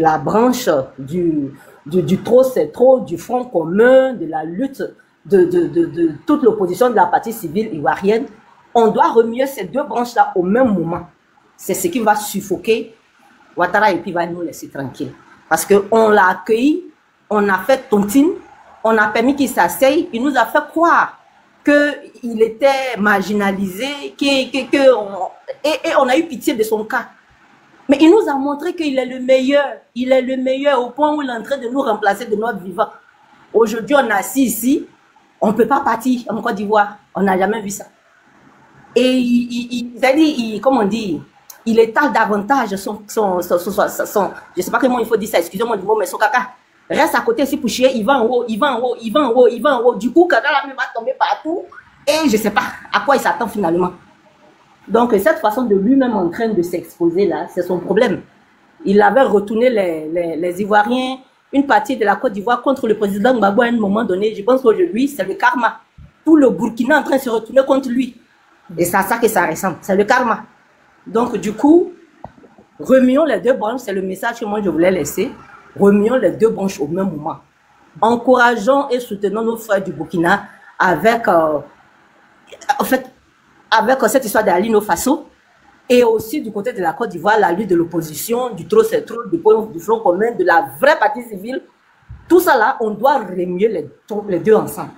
la branche du trop c'est trop, du Front commun, de la lutte de toute l'opposition de la partie civile ivoirienne, on doit remuer ces deux branches-là au même moment. C'est ce qui va suffoquer Ouattara et puis va nous laisser tranquilles. Parce qu'on l'a accueilli, on a fait tontine, on a permis qu'il s'asseye, il nous a fait croire qu'il était marginalisé, et on a eu pitié de son cas. Mais il nous a montré qu'il est le meilleur au point où il est en train de nous remplacer de notre vivant. Aujourd'hui, on est assis ici, on ne peut pas partir en Côte d'Ivoire, on n'a jamais vu ça. Et comment on dit, il étale davantage son je ne sais pas comment il faut dire ça, excusez-moi du mot, mais son caca. Reste à côté ici pour chier, il va en haut, il va en haut, il va en haut, il va en haut. Du coup, Kadala va tomber partout et je ne sais pas à quoi il s'attend finalement. Donc, cette façon de lui-même en train de s'exposer là, c'est son problème. Il avait retourné les Ivoiriens, une partie de la Côte d'Ivoire contre le président Gbagbo à un moment donné. Je pense qu'aujourd'hui, c'est le karma. Tout le Burkina est en train de se retourner contre lui. Et c'est à ça que ça ressemble. C'est le karma. Donc, du coup, remuons les deux branches. C'est le message que moi, je voulais laisser. Remuons les deux branches au même moment. Encourageons et soutenons nos frères du Burkina avec, en fait, avec cette histoire d'Alino Faso et aussi du côté de la Côte d'Ivoire, la lutte de l'opposition, du trop c'est trop, du Front commun, de la vraie partie civile. Tout ça là, on doit remuer les deux ensemble.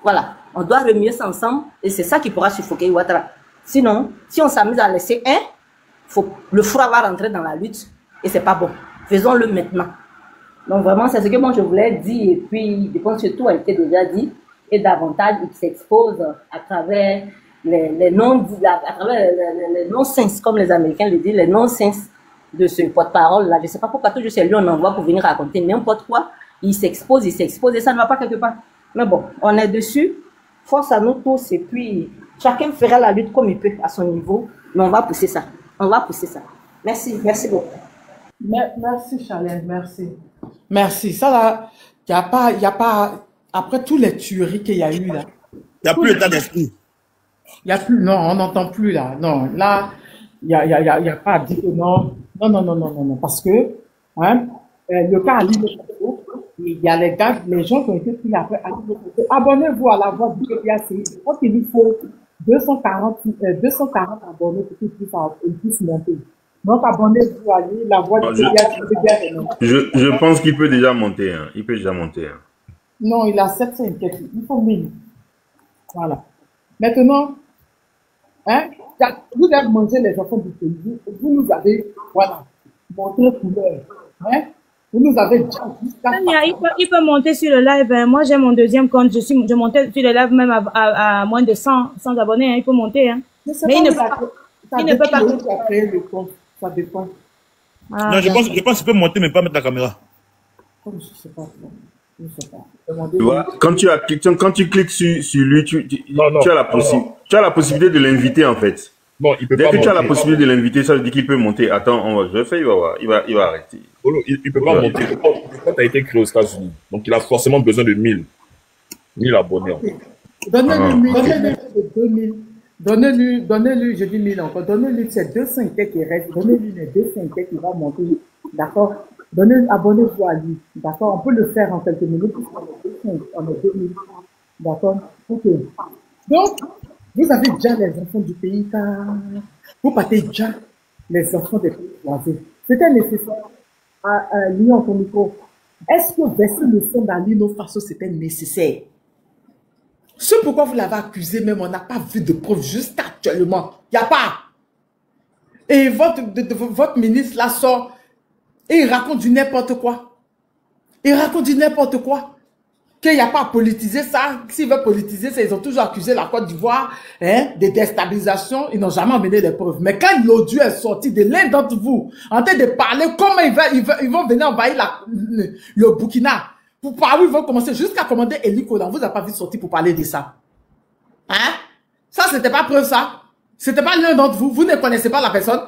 Voilà, on doit remuer ça ensemble et c'est ça qui pourra suffoquer Ouattara. Sinon, si on s'amuse à laisser le froid va rentrer dans la lutte et c'est pas bon. Faisons-le maintenant. Donc vraiment, c'est ce que moi je voulais dire et puis je pense que tout a été déjà dit et davantage il s'expose à travers les non-sens, comme les Américains le disent, les non-sens de ce porte-parole là. Je ne sais pas pourquoi toujours c'est lui on envoie pour venir raconter n'importe quoi. Il s'expose et ça ne va pas quelque part. Mais bon, on est dessus. Force à nous tous et puis chacun fera la lutte comme il peut à son niveau. Mais on va pousser ça. On va pousser ça. Merci, merci beaucoup. Merci Charlène, merci. Merci. Ça là, il n'y a pas, après tous les tueries qu'il y a eu là. Il n'y a plus l'état d'esprit. Il n'y a plus, non, on n'entend plus là. Non, là, il n'y a pas à dire que non. Non. Parce que, hein, le cas Ali, il y a les gens qui ont été pris après. Abonnez-vous à la voix du PPAC. Je crois qu'il nous faut 240 abonnés pour qu'ils puissent monter. Donc, abonnez-vous à lui, la voix du PPAC. Je pense qu'il peut déjà monter. Hein. Il peut déjà monter. Hein. Non, il a 700 et quelques. Il faut 1000. Voilà. Maintenant, hein, vous avez mangé les enfants du pays. Vous nous avez, voilà, montré couleur. Hein? Vous nous avez déjà il peut monter sur le live. Hein. Moi, j'ai mon deuxième compte. Je montais sur le live même à moins de 100 abonnés. Hein. Il peut monter. Hein. Mais il ne peut pas. Qui a créé le compte. Ça dépend. Ah, non, je pense qu'il peut monter, mais pas mettre la caméra. Je ne sais pas. Tu vois, quand tu cliques sur lui, tu as la possibilité de l'inviter en fait. Bon, il peut Dès pas que monter. tu as la possibilité de l'inviter, ça veut dire qu'il peut monter. Attends, je vais faire, il va voir. Il va arrêter. Il peut pas monter. Le compte a été créé aux États-Unis. Donc il a forcément besoin de 1000 abonnés. En fait. Donnez-lui 2000. Donnez-lui, je dis 1000 encore. Donnez-lui ces 200 qui restent. Donnez-lui les 200 qui va monter. D'accord? Abonnez-vous à lui. D'accord? On peut le faire en quelques minutes. On est 2000. D'accord? Ok. Donc, vous avez déjà les enfants du pays, car vous partez déjà les enfants des pays voisins. C'était nécessaire à Lyon ton micro. Est-ce que verser le sang d'Alino Faso, c'était nécessaire? Ce pourquoi vous l'avez accusé, même on n'a pas vu de preuves jusqu'à actuellement. Il n'y a pas. Et votre ministre là sort et il raconte du n'importe quoi. Qu'il n'y a pas à politiser ça. S'ils veulent politiser ça, ils ont toujours accusé la Côte d'Ivoire de déstabilisation. Ils n'ont jamais amené les preuves. Mais quand l'audio est sorti de l'un d'entre vous, en train de parler comment ils vont venir envahir le Burkina, pour parler, ils vont commencer jusqu'à commander Eli Kodan. Vous n'avez pas vu sortir pour parler de ça. Hein? Ça, c'était pas preuve, ça. C'était pas l'un d'entre vous. Vous ne connaissez pas la personne.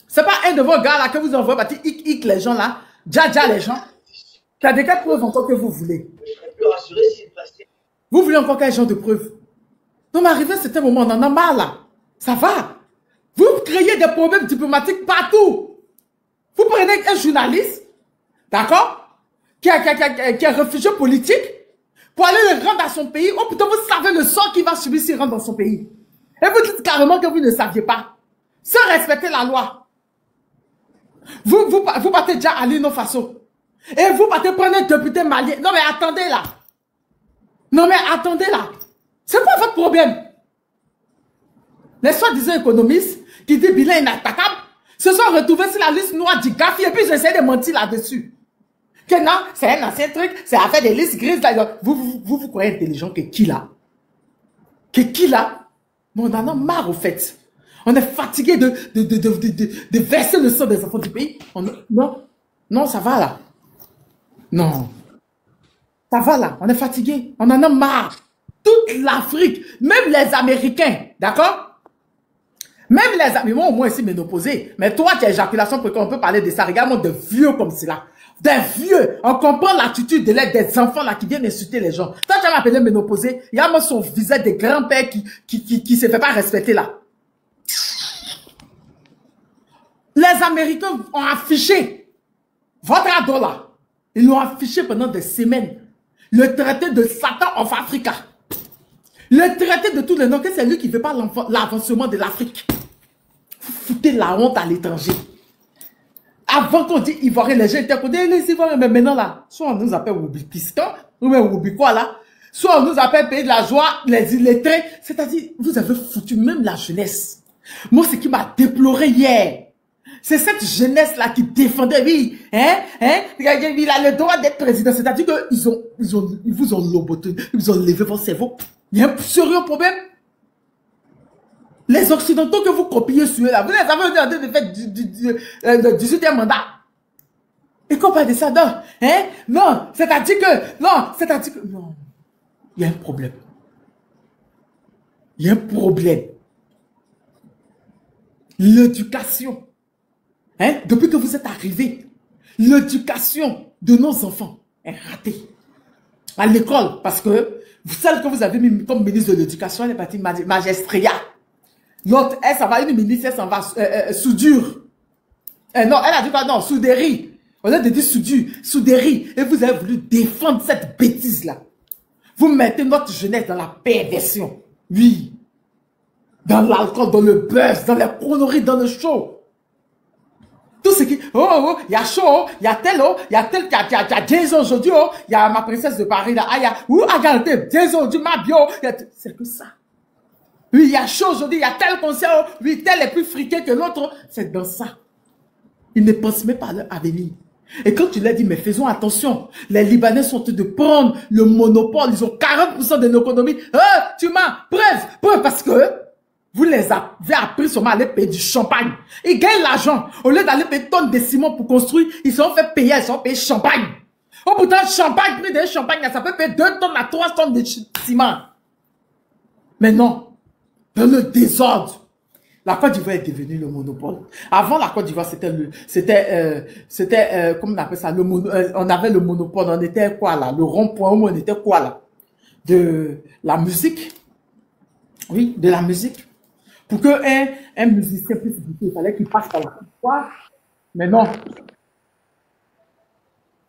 C'est pas un de vos gars là que vous envoyez partir hic les gens là. Dja les gens. T'as des cas de preuves encore que vous voulez. Vous voulez encore quel genre de preuves? Donc, arrivé à un certain moment, on en a marre là. Ça va. Vous créez des problèmes diplomatiques partout. Vous prenez un journaliste, d'accord, qui est réfugié politique, pour aller le rendre à son pays, ou plutôt vous savez le sort qu'il va subir s'il rentre dans son pays. Et vous dites carrément que vous ne saviez pas. Sans respecter la loi. Vous partez déjà à l'Ino Faso. Et vous partez prendre un député malien. Non mais attendez là. Non mais attendez là. C'est quoi votre problème? Les soi-disant économistes qui disent bilan inattaquable se sont retrouvés sur la liste noire du GAFI et puis j'essaie de mentir là-dessus. Que non, c'est un ancien truc, c'est affaire des listes grises. Là. Vous croyez intelligent que qui là? Que qui là? Mais on en a marre au fait. On est fatigué de verser le sang des enfants du pays. Non, ça va là. Non. Ça va là, on est fatigué. On en a marre. Toute l'Afrique, même les Américains, d'accord? Même les Américains, moi au moins ici ménopausé. Mais toi, tu as éjaculation précoce, on peut parler de ça. Regarde-moi de vieux comme cela. Des vieux. On comprend l'attitude des enfants là qui viennent insulter les gens. Toi, tu as appelé ménopausé. Il y a moi son visage des grands-pères qui se fait pas respecter là. Les Américains ont affiché votre ado là. Ils l'ont affiché pendant des semaines. Le traité de Satan of Africa. Le traité de tous les noms, que c'est lui qui ne veut pas l'avancement de l'Afrique. Vous foutez la honte à l'étranger. Avant qu'on dise Ivoirien, les gens étaient connus, les Ivoiriens, mais maintenant là, soit on nous appelle Woubikistan, ou même Woubi quoi là, soit on nous appelle pays de la joie, les illettrés. C'est-à-dire, vous avez foutu même la jeunesse. Moi, ce qui m'a déploré hier, c'est cette jeunesse-là qui défendait, oui, il a le droit d'être président. C'est-à-dire qu'ils vous ont loboté, ils vous ont levé votre cerveau. Il y a un sérieux problème. Les Occidentaux que vous copiez sur eux là, vous les avez demandé de faire le 18e mandat. Et qu'on parle de ça, non, non, c'est-à-dire que, non, il y a un problème. Il y a un problème. L'éducation. Depuis que vous êtes arrivés, l'éducation de nos enfants est ratée. À l'école, parce que celle que vous avez mis comme ministre de l'éducation, elle est partie magistria. L'autre, elle s'en va, une ministre, elle s'en va soudure. Non, elle a dit quoi? Non, soudérie. On a dit soudérie. Et vous avez voulu défendre cette bêtise-là. Vous mettez notre jeunesse dans la perversion. Oui. Dans l'alcool, dans le buzz, dans les conneries, dans le show. Tout ce qui, il y a chaud, il y a tel, il y a Jason aujourd'hui, il y a ma princesse de Paris là, regardez, Jason du ma bio, c'est que ça. Oui, il y a chaud aujourd'hui, il y a tel concert, oui, tel est plus friqué que l'autre, c'est dans ça. Ils ne pensent même pas à leur avenir. Et quand tu leur dis, mais faisons attention, les Libanais sont en train de prendre le monopole, ils ont 40% de l'économie, tu m'as, preuve, parce que, vous les avez appris seulement à aller payer du champagne. Ils gagnent l'argent. Au lieu d'aller payer tonnes de ciment pour construire, ils sont fait payer, ils sont payés champagne. Oh pourtant, champagne, prix de champagne, ça peut payer 2 tonnes à 3 tonnes de ciment. Mais non. Dans le désordre. La Côte d'Ivoire est devenue le monopole. Avant la Côte d'Ivoire, c'était, comment on appelle ça, on avait le monopole, on était quoi là? Le rond-point, on était quoi là? De la musique. Oui, de la musique. Pour qu'un musicien puisse écouter, il fallait qu'il passe par la pouvoir. Mais non.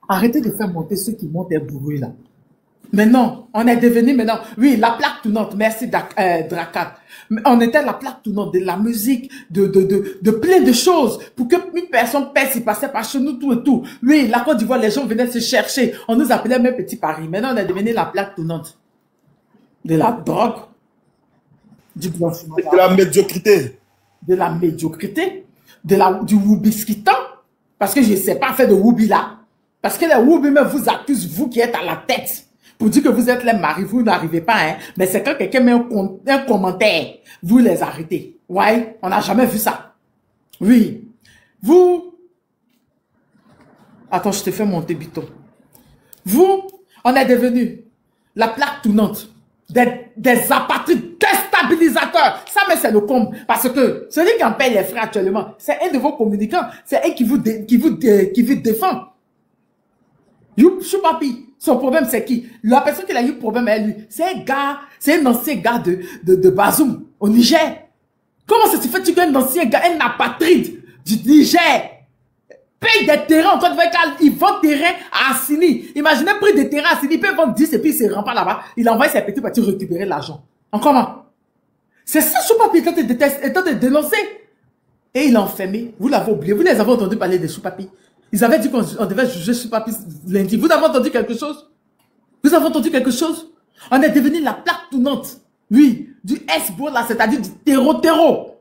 Arrêtez de faire monter ceux qui montent des bruits là. Mais non, on est devenu maintenant, oui, la plaque tournante, merci Drakat. On était la plaque tournante de la musique, de plein de choses, pour que une personne pèse, il passait par chez nous, tout et tout. Oui, la Côte d'Ivoire, les gens venaient se chercher, on nous appelait même Petit Paris. Maintenant, on est devenu la plaque tournante de la drogue, du blanchiment. De la médiocrité. De la médiocrité, du woubiskitan, parce que je ne sais pas faire de woubi là. Parce que les woubi même vous accusent, vous qui êtes à la tête. Pour dire que vous êtes les maris, vous n'arrivez pas, hein. Mais c'est quand quelqu'un met un commentaire, vous les arrêtez. Ouais, on n'a jamais vu ça. Oui. Vous. Attends, je te fais monter biton. Vous, on est devenu la plaque tournante des apatrides déstabilisateurs. Ça, mais c'est le comble. Parce que celui qui en paye les frais actuellement, c'est un de vos communicants. C'est un qui vous défend. Choupapi. Son problème, c'est qui? La personne qui a eu problème avec lui, c'est un gars, c'est un ancien gars de Bazoum, au Niger. Comment ça se fait-il qu'un ancien gars, un apatride du Niger, paye des terrains en Côte d'Ivoire, ils vendent terrain à Assini. Imaginez, prix des terrains à Assini, il peut vendre 10 et puis il se rend pas là-bas. Il envoie ses petits partis récupérer l'argent. En comment? C'est ça, Choupapi, quand il déteste, étant de dénoncer. Et il a enfermé. Vous l'avez oublié. Vous les avez entendu parler des Choupapi. Ils avaient dit qu'on devait juger Choupapi lundi. Vous avez entendu quelque chose? Vous avez entendu quelque chose? On est devenu la plaque tournante. Oui, du Hezbollah, c'est-à-dire du terreau.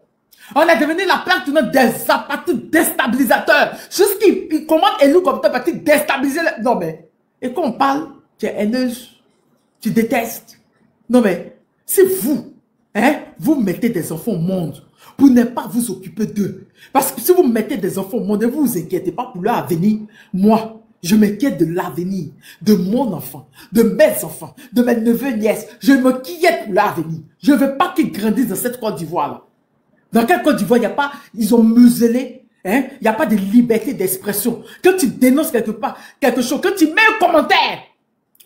On est devenu la plaque tournante des partis déstabilisateurs. Jusqu'ils commandent et nous comme un parti déstabiliser. Non mais, et quand on parle, tu es haineuse, tu détestes. Non mais, c'est vous, hein, vous mettez des enfants au monde pour ne pas vous occuper d'eux. Parce que si vous mettez des enfants au monde, ne vous inquiétez pas pour leur avenir. Moi, je m'inquiète de l'avenir de mon enfant, de mes enfants, de mes neveux, nièces. Je m'inquiète pour leur avenir. Je ne veux pas qu'ils grandissent dans cette Côte d'Ivoire-là. Dans quelle Côte d'Ivoire, il n'y a pas, ils ont muselé, hein, il n'y a pas de liberté d'expression. Quand tu dénonces quelque chose, quand tu mets un commentaire,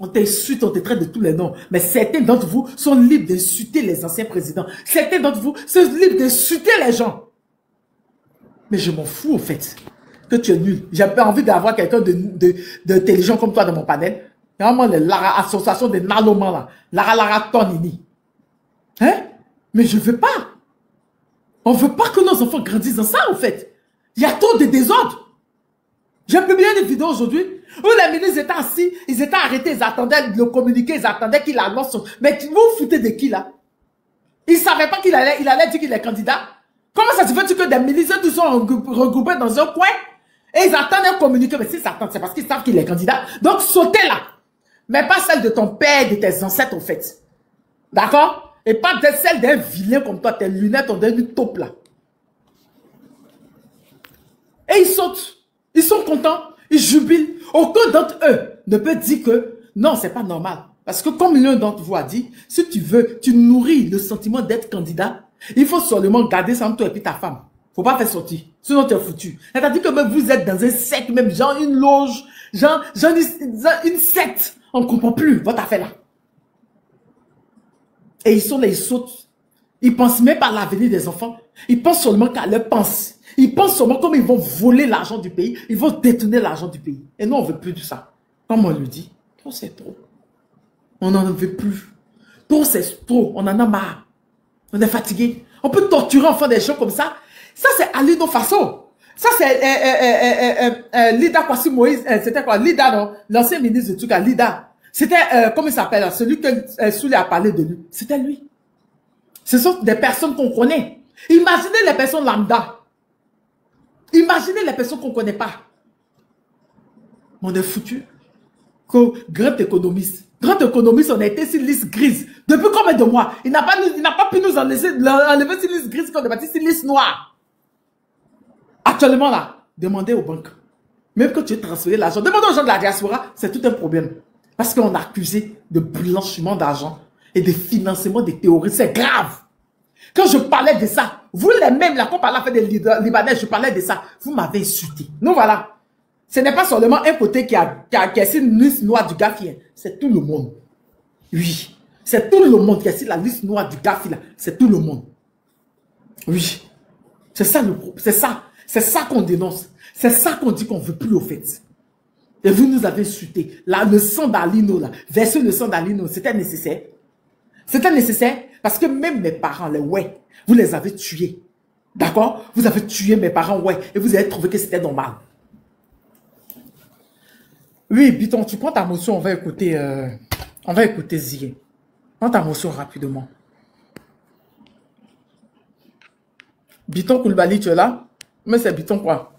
on t'insulte, on te traite de tous les noms. Mais certains d'entre vous sont libres d'insulter les anciens présidents. Certains d'entre vous sont libres d'insulter les gens. Mais je m'en fous, au fait, que tu es nul. J'ai pas envie d'avoir quelqu'un d'intelligent comme toi dans mon panel. Vraiment, l'association des Nalomans, là. Lara Tonini. Hein? Mais je veux pas. On veut pas que nos enfants grandissent dans ça, en fait. Il y a trop de désordre. J'ai publié une vidéo aujourd'hui où les ministres étaient assis, ils étaient arrêtés, ils attendaient le communiqué, ils attendaient qu'il annonce. Mais vous vous foutez de qui, là? Ils ne savaient pas qu'il allait dire qu'il est candidat. Comment ça se fait que des ministres tous sont regroupés dans un coin et ils attendent un communiqué? Mais s'ils s'attendent, c'est parce qu'ils savent qu'il est candidat. Donc, sautez là. Mais pas celle de ton père et de tes ancêtres, en fait. D'accord? Et pas celle d'un vilain comme toi, tes lunettes ont devenu top là. Et ils sautent. Ils sont contents. Ils jubilent. Aucun d'entre eux ne peut dire que non, c'est pas normal. Parce que comme l'un d'entre vous a dit, si tu veux, tu nourris le sentiment d'être candidat, il faut seulement garder ça entre toi et puis ta femme. Faut pas faire sortir. Sinon, tu es foutu. C'est-à-dire que même vous êtes dans un secte, même genre une loge, genre une secte. On ne comprend plus votre affaire là. Et ils sont là, ils sautent. Ils pensent même pas à l'avenir des enfants. Ils pensent seulement qu'à leur pensée. Ils pensent seulement comme ils vont voler l'argent du pays. Ils vont détourner l'argent du pays. Et nous, on ne veut plus de ça. Comme on le dit, trop c'est trop. On n'en veut plus. Trop c'est trop. On en a marre. On est fatigué. On peut torturer enfants des gens comme ça. Ça, c'est Ali No Faso. Ça, c'est Lida Kwasi Moïse. C'était quoi? Lida, non? L'ancien ministre de Tuka, Lida. C'était, comment il s'appelle? Celui que Souli a parlé de lui. C'était lui. Ce sont des personnes qu'on connaît. Imaginez les personnes lambda. Imaginez les personnes qu'on ne connaît pas. On est foutu. Grand économiste. Grand économiste, on a été sur liste grise. Depuis combien de mois? Il n'a pas pu nous enlever sur liste grise quand on est parti sur liste noire. Actuellement là, demandez aux banques. Même quand tu as transféré l'argent, demandez aux gens de la diaspora, c'est tout un problème. Parce qu'on a accusé de blanchiment d'argent et de financement des terroristes. C'est grave. Quand je parlais de ça, vous les mêmes, là, quand on parlait à des Libanais, je parlais de ça. Vous m'avez insulté. Non, voilà. Ce n'est pas seulement un côté qui a une liste noire du GAFI. C'est tout le monde. Oui. C'est tout le monde qui a la liste noire du GAFI, là. C'est tout le monde. Oui. C'est ça le problème. C'est ça. C'est ça qu'on dénonce. C'est ça qu'on dit qu'on ne veut plus au fait. Et vous nous avez insulté. Là, le sang d'Alino, là, verser le sang d'Alino, c'était nécessaire. C'était nécessaire parce que même mes parents, les ouais, vous les avez tués. D'accord? Vous avez tué mes parents, ouais, et vous avez trouvé que c'était normal. Oui, Biton, tu prends ta motion, on va écouter Ziyé. Prends ta motion rapidement. Biton Koulibaly, tu es là? Mais c'est Biton quoi?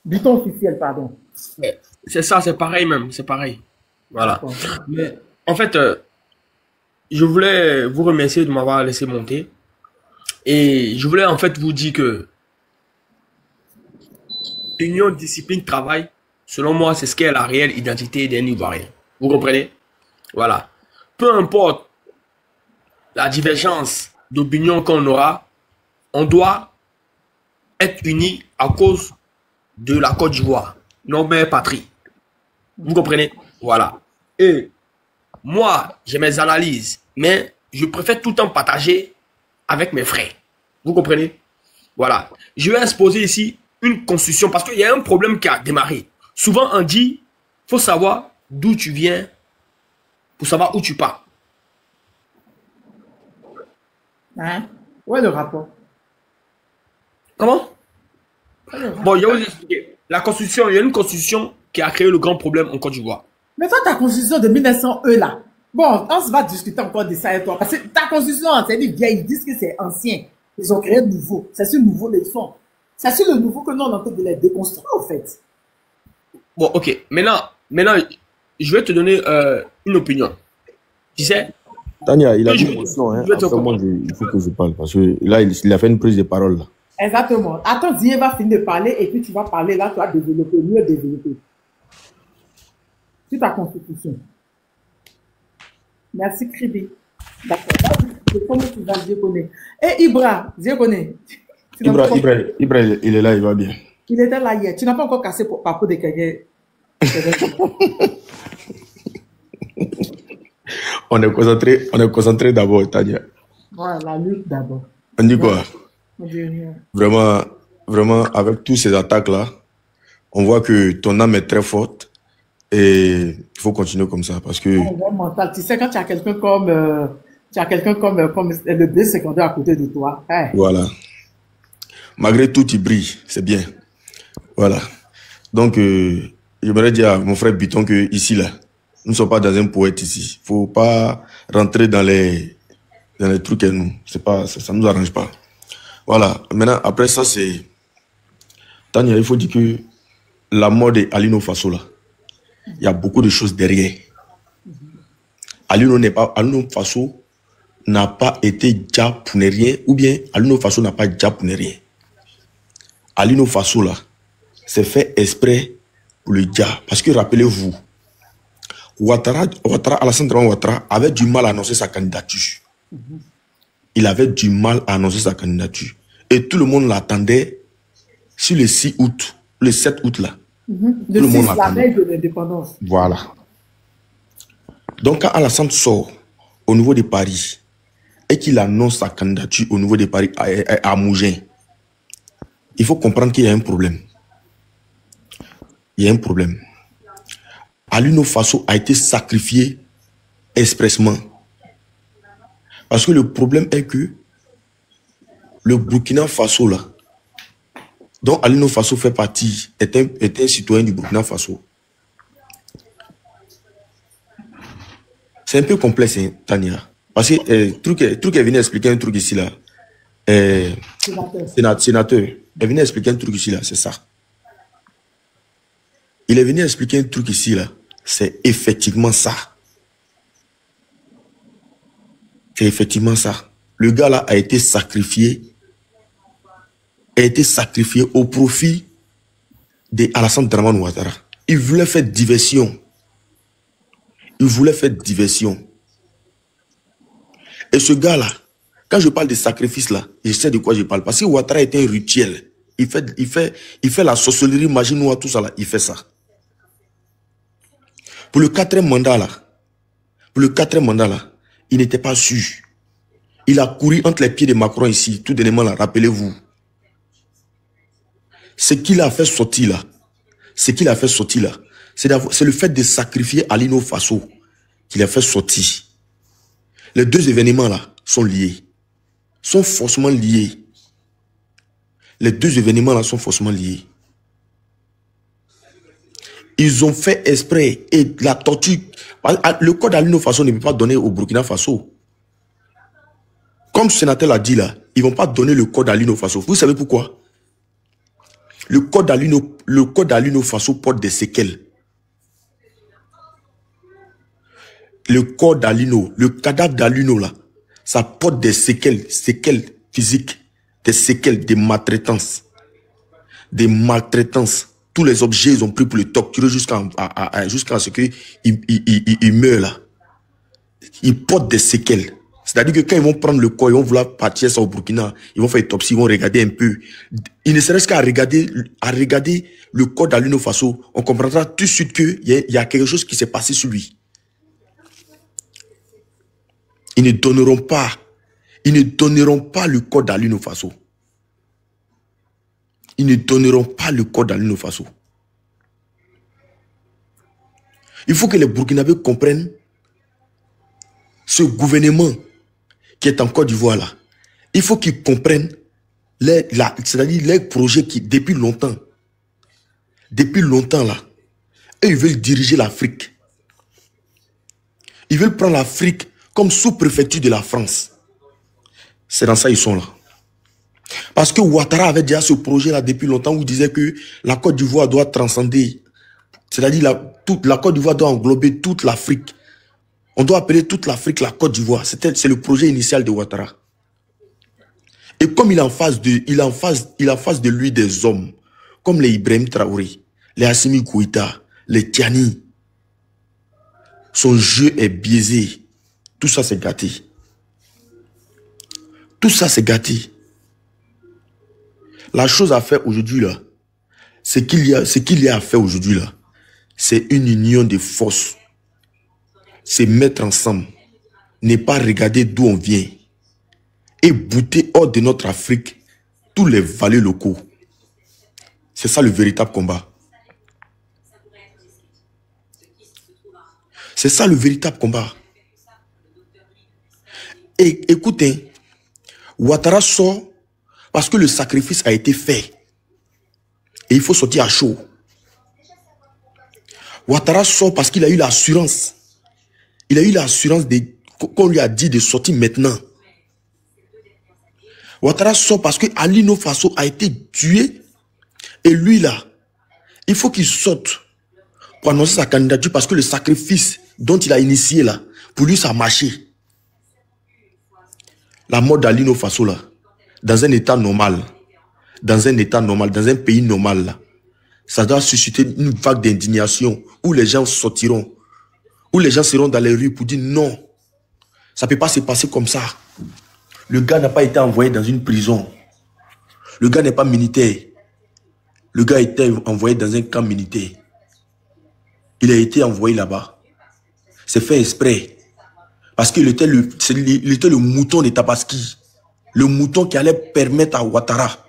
Biton officiel, pardon. C'est ça, c'est pareil même, c'est pareil. Voilà. Mais en fait, je voulais vous remercier de m'avoir laissé monter. Et je voulais en fait vous dire que union, discipline, travail, selon moi, c'est ce qu'est la réelle identité d'un Ivoirien. Vous comprenez? Voilà. Peu importe la divergence d'opinion qu'on aura, on doit être unis à cause de la Côte d'Ivoire, nos mères patrie. Vous comprenez? Voilà. Et moi, j'ai mes analyses, mais je préfère tout le temps partager avec mes frères. Vous comprenez? Voilà. Je vais exposer ici une constitution, parce qu'il y a un problème qui a démarré. Souvent, on dit, faut savoir d'où tu viens pour savoir où tu pars. Hein? Où est le rapport? Comment? Bon, il y a la constitution, il y a une constitution qui a créé le grand problème en Côte d'Ivoire. Mais toi, ta constitution de 1901 là, bon, on se va discuter encore de ça et toi. Parce que ta constitution, c'est des vieilles, ils disent que c'est ancien. Ils ont créé de nouveau. C'est sur le nouveau les fonds. C'est sur le nouveau que nous, on est en train de les déconstruire, en fait. Bon, ok. Maintenant, je vais te donner une opinion. Tu sais? Tania, il a dit question, hein. Après, moi, il faut que je parle. Parce que là, il a fait une prise de parole, là. Exactement. Attends, Dieu va finir de parler et puis tu vas parler là, tu vas développer, mieux développer. C'est ta constitution. Merci, Kribi. D'accord. Comment tu vas, Dieu connaît. Et Ibra, Dieu connaît. Ibra, il est là, il va bien. Il était là hier. Tu n'as pas encore cassé par peau de quelqu'un. On est concentré d'abord, Tania. Voilà, la lutte d'abord. On dit quoi? Vraiment, avec tous ces attaques-là, on voit que ton âme est très forte et il faut continuer comme ça parce que... mental. Tu sais, quand tu as quelqu'un comme le B secondaire à côté de toi. Hey. Voilà. Malgré tout, tu brilles. C'est bien. Voilà. Donc, j'aimerais dire à mon frère Biton que ici, là, nous ne sommes pas dans un poète ici. Il ne faut pas rentrer dans les trucs et nous. Ça ne nous arrange pas. Voilà. Maintenant, après ça, c'est... Tania, il faut dire que la mort d'Alino Faso, là, il y a beaucoup de choses derrière. Alino Faso n'a pas été déjà pour ne rien, ou bien Alino Faso n'a pas déjà pour ne rien. Alino Faso, là, c'est fait exprès pour le dia. Parce que rappelez-vous, Alassane Dramane Ouattara avait du mal à annoncer sa candidature. Il avait du mal à annoncer sa candidature. Et tout le monde l'attendait sur le 6 août, le 7 août là. Le 6, la veille de l'indépendance. Voilà. Donc quand Alassane sort au niveau de Paris et qu'il annonce sa candidature au niveau de Paris à Mougins, il faut comprendre qu'il y a un problème. Il y a un problème. Alino Faso a été sacrifié expressement. Parce que le problème est que le Burkina Faso, là, dont Alino Faso fait partie, est un citoyen du Burkina Faso. C'est un peu complexe, hein, Tania. Parce que truc est venu expliquer un truc ici, là. Sénateur, est venu expliquer un truc ici, là, c'est ça. Il est venu expliquer un truc ici, là. C'est effectivement ça. C'est effectivement ça. Le gars là a été sacrifié au profit d'Alassane Dramane Ouattara. Il voulait faire diversion. Et ce gars là, quand je parle de sacrifice là, je sais de quoi je parle. Parce que Ouattara était un rituel. Il fait la sorcellerie, magie noire, tout ça là. Il fait ça. Pour le quatrième mandat là, il n'était pas sûr. Il a couru entre les pieds de Macron ici, tout dernièrement là, rappelez-vous. Ce qu'il a fait sortir là, c'est le fait de sacrifier Alino Faso qu'il a fait sortir. Les deux événements là sont liés, sont forcément liés. Les deux événements là sont forcément liés. Ils ont fait exprès et la torture. Le code Alino Faso ne peut pas donner au Burkina Faso. Comme le sénateur l'a dit là, ils ne vont pas donner le code Alino Faso. Vous savez pourquoi? Le code Alino Faso porte des séquelles. Le code Alino, le cadavre d'Alino là, ça porte des séquelles physiques, des séquelles de maltraitance. Tous les objets, ils ont pris pour le torturer jusqu'à ce qu'il meure là. Ils portent des séquelles. C'est-à-dire que quand ils vont prendre le corps, ils vont vouloir partir ça au Burkina, ils vont faire une autopsie, ils vont regarder un peu. Il ne serait-ce qu'à regarder le corps d'Alino Faso, on comprendra tout de suite qu'il y a quelque chose qui s'est passé sur lui. Ils ne donneront pas le corps d'Alino Faso. ils ne donneront pas le corps d'Ali Faso. Il faut que les Burkinabés comprennent ce gouvernement qui est en Côte d'Ivoire là. Il faut qu'ils comprennent c'est-à-dire les projets qui, depuis longtemps là, eux, ils veulent diriger l'Afrique. Ils veulent prendre l'Afrique comme sous-préfecture de la France. C'est dans ça qu'ils sont là. Parce que Ouattara avait déjà ce projet-là depuis longtemps où il disait que la Côte d'Ivoire doit transcender. C'est-à-dire la Côte d'Ivoire doit englober toute l'Afrique. On doit appeler toute l'Afrique la Côte d'Ivoire. C'est le projet initial de Ouattara. Et comme il est en face de lui des hommes, comme les Ibrahim Traoré, les Assimi Goïta, les Tiani, son jeu est biaisé. Tout ça, c'est gâté. Tout ça, c'est gâté. La chose à faire aujourd'hui, là, ce qu'il y a à faire aujourd'hui, là, c'est une union de forces. C'est mettre ensemble. Ne pas regarder d'où on vient. Et bouter hors de notre Afrique tous les valeurs locaux. C'est ça le véritable combat. C'est ça le véritable combat. Et écoutez, Ouattara sort parce que le sacrifice a été fait. Et il faut sortir à chaud. Ouattara sort parce qu'il a eu l'assurance. Il a eu l'assurance qu'on lui a dit de sortir maintenant. Ouattara sort parce que Ali Faso a été tué. Et lui là, il faut qu'il sorte pour annoncer sa candidature parce que le sacrifice dont il a initié là, pour lui ça a marché. La mort d'Ali Faso là, dans un état normal, dans un pays normal là, ça doit susciter une vague d'indignation où les gens sortiront, où les gens seront dans les rues pour dire non, ça ne peut pas se passer comme ça. Le gars n'a pas été envoyé dans une prison. Le gars n'est pas militaire. Le gars a été envoyé dans un camp militaire. Il a été envoyé là-bas. C'est fait exprès. Parce qu'il était le mouton de Tabaski. Le mouton qui allait permettre à Ouattara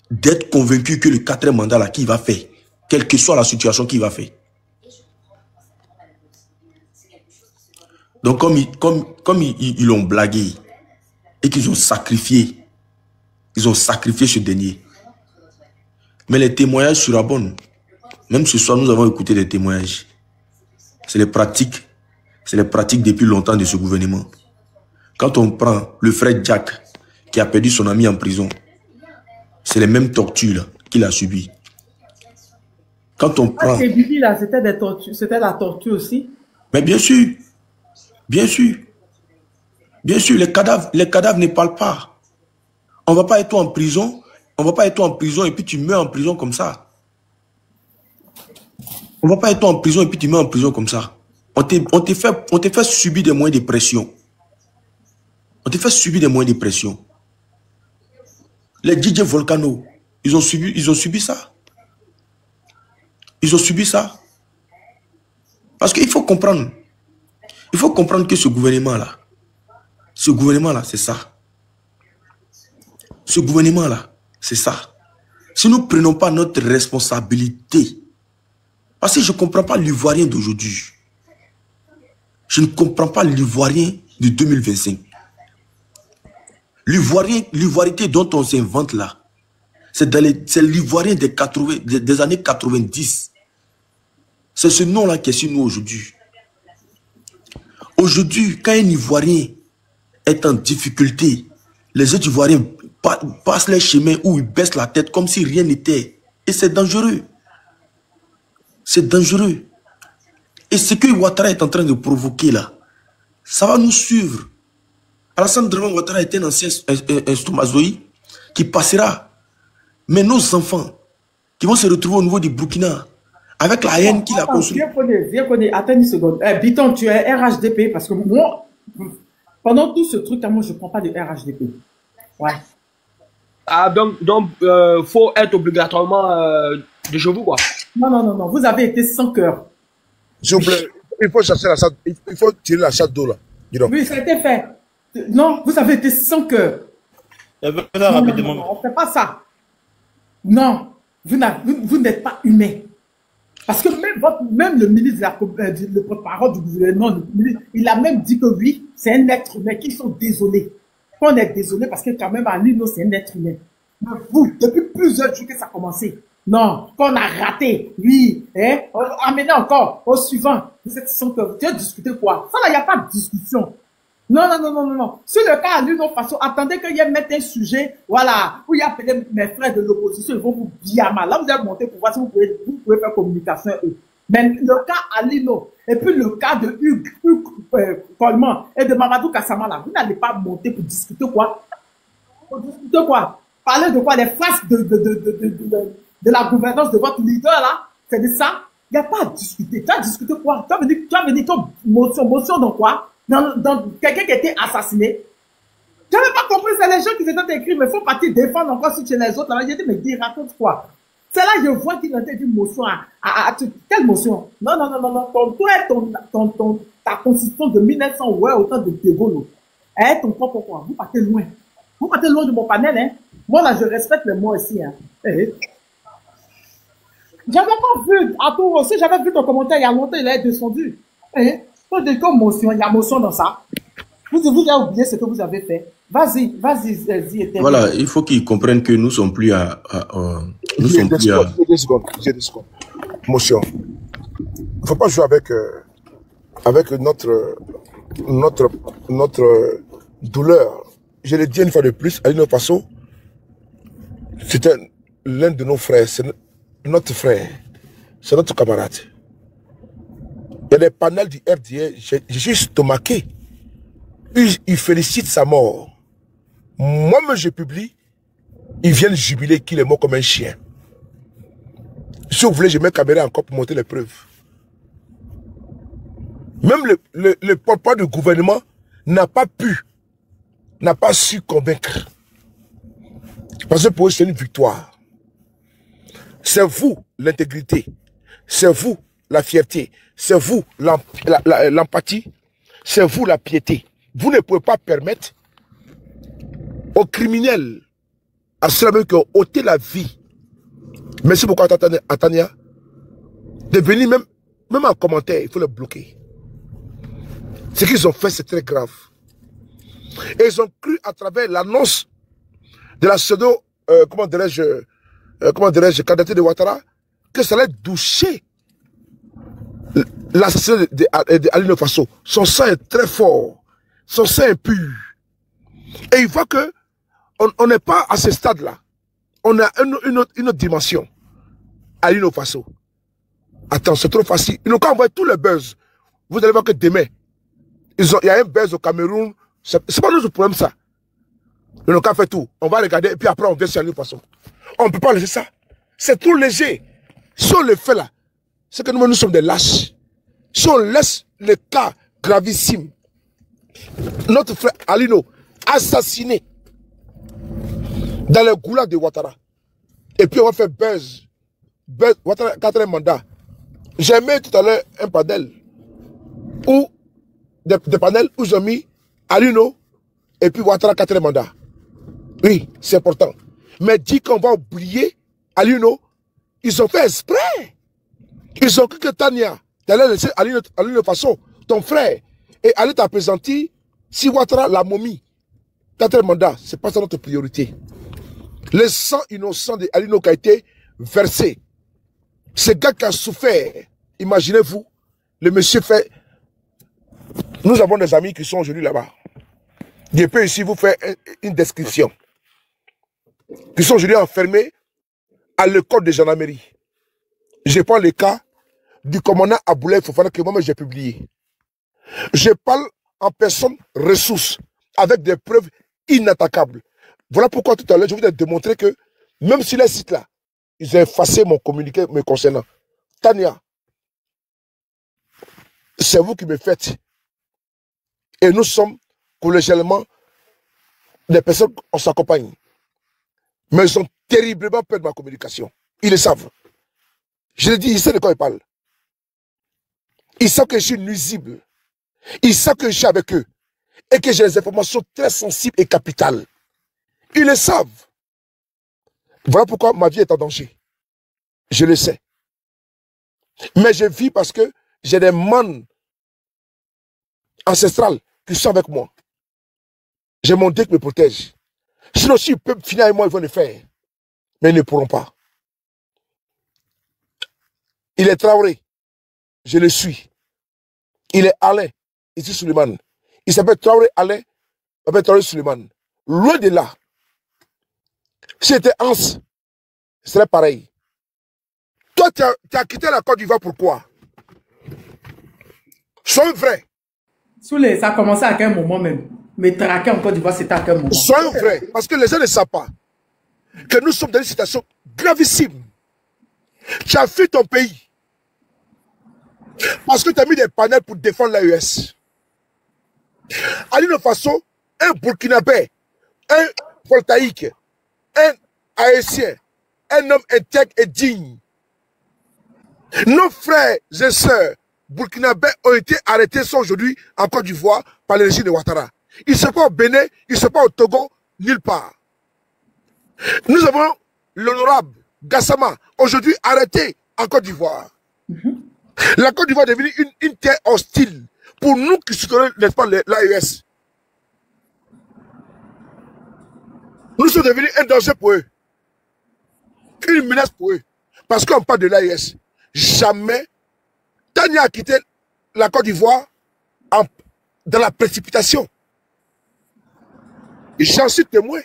d'être convaincu que le 4e mandat là qu'il va faire, quelle que soit la situation qu'il va faire. Donc comme ils l'ont blagué et qu'ils ont sacrifié, ce dernier. Mais les témoignages surabondent. Même ce soir, nous avons écouté les témoignages. C'est les pratiques depuis longtemps de ce gouvernement. Quand on prend le frère Jack, qui a perdu son ami en prison, c'est les mêmes tortures qu'il a subies. Quand on prend... Bibi, là, c'était des tortures, c'était la torture aussi. Mais bien sûr, bien sûr. Bien sûr, les cadavres ne parlent pas. On ne va pas être en prison. On ne va pas être en prison et puis tu meurs en prison comme ça. On ne va pas être en prison et puis tu meurs en prison comme ça. On te fait subir des moyens de pression. On te fait subir des moyens de pression. Les DJ Volcano, ils ont subi ça. Ils ont subi ça. Parce qu'il faut comprendre. Il faut comprendre que ce gouvernement-là, c'est ça. Ce gouvernement-là, c'est ça. Si nous ne prenons pas notre responsabilité, parce que je ne comprends pas l'Ivoirien d'aujourd'hui. Je ne comprends pas l'Ivoirien de 2025. L'ivoirité dont on s'invente là, c'est l'Ivoirien des années 90. C'est ce nom-là qui est sur nous aujourd'hui. Aujourd'hui, quand un Ivoirien est en difficulté, les autres Ivoiriens passent les chemins où ils baissent la tête comme si rien n'était. Et c'est dangereux. C'est dangereux. Et ce que Ouattara est en train de provoquer là, ça va nous suivre. Alassane Dramane Ouattara est un ancien stomazoïde qui passera. Mais nos enfants qui vont se retrouver au niveau du Burkina avec la haine qu'il a construite. Attends une seconde. Biton, tu es RHDP parce que moi, pendant tout ce truc, moi, je ne prends pas de RHDP. Ouais. Ah, donc, faut être obligatoirement de chez vous, quoi. Non. Vous avez été sans cœur. S'il vous plaît, il faut chasser la chasse. Il faut tirer la chasse d'eau, là. Oui, ça a été fait. Non, vous avez été sans cœur. Non, on ne fait pas ça. Non, vous n'êtes pas humain. Parce que même le ministre, le porte-parole du gouvernement, il a même dit que oui, c'est un être humain, qu'ils sont désolés. Qu'on est désolé parce que quand même, Alino, c'est un être humain. Mais vous, depuis plusieurs jours que ça a commencé, non, qu'on a raté, oui, hein, amenez encore au suivant. Vous êtes sans que tu as discuté quoi? Ça là, il n'y a pas de discussion. Non, non, non, non, non, non. Sur le cas à l'une autre façon, attendez qu'il y ait mettre un sujet, voilà, où il y a peut-être mes frères de l'opposition, ils vont vous bien mal. Là, vous allez monter pour voir si vous pouvez faire communication eux. Mais le cas à Lino, et puis le cas de Hugues Coleman et de Mamadou Kassama, là, vous n'allez pas monter pour discuter quoi? Pour discuter quoi? Parler de quoi? Les phrases de la gouvernance de votre leader, là? C'est de ça? Il n'y a pas à discuter. Tu as discuté quoi? Tu as venu comme motion dans quoi? Dans quelqu'un qui a été assassiné. Je n'avais pas compris, c'est les gens qui s'étaient écrits, mais il faut partir défendre encore si tu es les autres. J'ai dit, mais dis, raconte quoi? C'est là que je vois qu'il a été une motion quelle motion? Non, non, non, non, non. Ta constitution de 1900, ouais, autant de Dégolo. Ton propre quoi? Vous partez loin. Vous partez loin de mon panel, hein? Moi, là, je respecte les mots aussi, hein. J'avais pas vu, à tout aussi, j'avais vu ton commentaire il y a longtemps, il est descendu. Comme motion, il y a motion dans ça. Vous avez oublié ce que vous avez fait. Vas-y, vas-y. Voilà, il faut qu'ils comprennent que nous ne sommes plus à... J'ai deux secondes. Motion. Il ne faut pas jouer avec notre douleur. Je l'ai dit une fois de plus, Alino Faso, c'était l'un de nos frères, c'est notre frère, c'est notre camarade. Il y a des panels du RDA, j'ai juste stomaqué. Il félicite sa mort. Moi-même, je publie, ils viennent jubiler qu'il est mort comme un chien. Si vous voulez, je mets la caméra encore pour montrer les preuves. Même le porte-parole du gouvernement n'a pas su convaincre. Parce que pour eux, c'est une victoire. C'est vous, l'intégrité. C'est vous, la fierté. C'est vous, l'empathie. C'est vous, la piété. Vous ne pouvez pas permettre aux criminels, à ceux qui ont ôté la vie. Merci beaucoup à Tania. De venir même en commentaire, il faut le bloquer. Ce qu'ils ont fait, c'est très grave. Et ils ont cru à travers l'annonce de la pseudo, comment dirais-je, candidature de Ouattara, que ça allait doucher l'assassinat d'Alino Faso. Son sang est très fort. Son sang est pur. Et il voit que on n'est pas à ce stade-là. On a une autre dimension. Alino Faso. Attends, c'est trop facile. Ils n'ont qu'à envoyer tous les buzz. Vous allez voir que demain, il y a un buzz au Cameroun. C'est pas notre problème, ça. Ils n'ont qu'à faire tout. On va regarder et puis après, on vient sur Alino Faso. On ne peut pas laisser ça. C'est trop léger. Si on le fait là, c'est que nous sommes des lâches. Si on laisse le cas gravissime, notre frère Alino assassiné dans le goulag de Ouattara, et puis on va faire buzz. Ouattara, 4e mandat. J'ai mis tout à l'heure un panel où des panels où j'ai mis Alino et puis Ouattara 4e mandat. Oui, c'est important. Mais dit qu'on va oublier Alino, ils ont fait exprès. Ils ont cru que Tania, tu allais laisser Alino Faso, ton frère, et aller t'appesantir si Ouattara la momie. 4e mandat, ce n'est pas ça notre priorité. Le sang innocent d'Alino qui a été versé. Ce gars qui a souffert, imaginez-vous, le monsieur fait... Nous avons des amis qui sont aujourd'hui là-bas. Je peux ici vous faire une description. Qui sont aujourd'hui enfermés à l'école de gendarmerie. Je prends le cas du commandant Aboulaye Fofana que moi-même j'ai publié. Je parle en personne ressource, avec des preuves inattaquables. Voilà pourquoi tout à l'heure, je voulais démontrer que même si les sites là, ils ont effacé mon communiqué me concernant. Tania, c'est vous qui me faites. Et nous sommes collégialement des personnes, on s'accompagne. Mais ils ont terriblement peur de ma communication. Ils le savent. Je l'ai dit, ils savent de quoi ils parlent. Ils savent que je suis nuisible. Ils savent que je suis avec eux. Et que j'ai des informations très sensibles et capitales. Ils le savent. Voilà pourquoi ma vie est en danger. Je le sais. Mais je vis parce que j'ai des mânes ancestrales qui sont avec moi. J'ai mon Dieu qui me protège. Sinon, s'ils peuvent finir avec moi, ils vont le faire. Mais ils ne pourront pas. Il est Traoré. Je le suis. Il est Alain. Ici Suleiman. Il s'appelle Traoré Alain. Il s'appelle Traoré Suleiman. Loin de là. Si c'était Hans, ce serait pareil. Toi, tu as quitté la Côte d'Ivoire, pourquoi? Soyons vrais. Soulé, ça a commencé à quel moment même? Mais traquer en Côte d'Ivoire, c'était à quel moment? Soyons vrais. Parce que les gens ne savent pas que nous sommes dans une situation gravissime. Tu as fui ton pays. Parce que tu as mis des panels pour défendre l'AES. Burkina Faso, un Burkinabé, un voltaïque, un haïtien, un homme intègre et digne. Nos frères et sœurs burkinabés ont été arrêtés aujourd'hui en Côte d'Ivoire par le régime de Ouattara. Ils ne sont pas au Bénin, ils ne sont pas au Togo, nulle part. Nous avons l'honorable Gassama, aujourd'hui arrêté en Côte d'Ivoire. La Côte d'Ivoire est devenue une terre hostile pour nous qui soutenons, n'est-ce pas, l'AES. Nous sommes devenus un danger pour eux. Une menace pour eux. Parce qu'on parle de l'AES. Jamais, Tania a quitté la Côte d'Ivoire dans la précipitation. J'en suis témoin.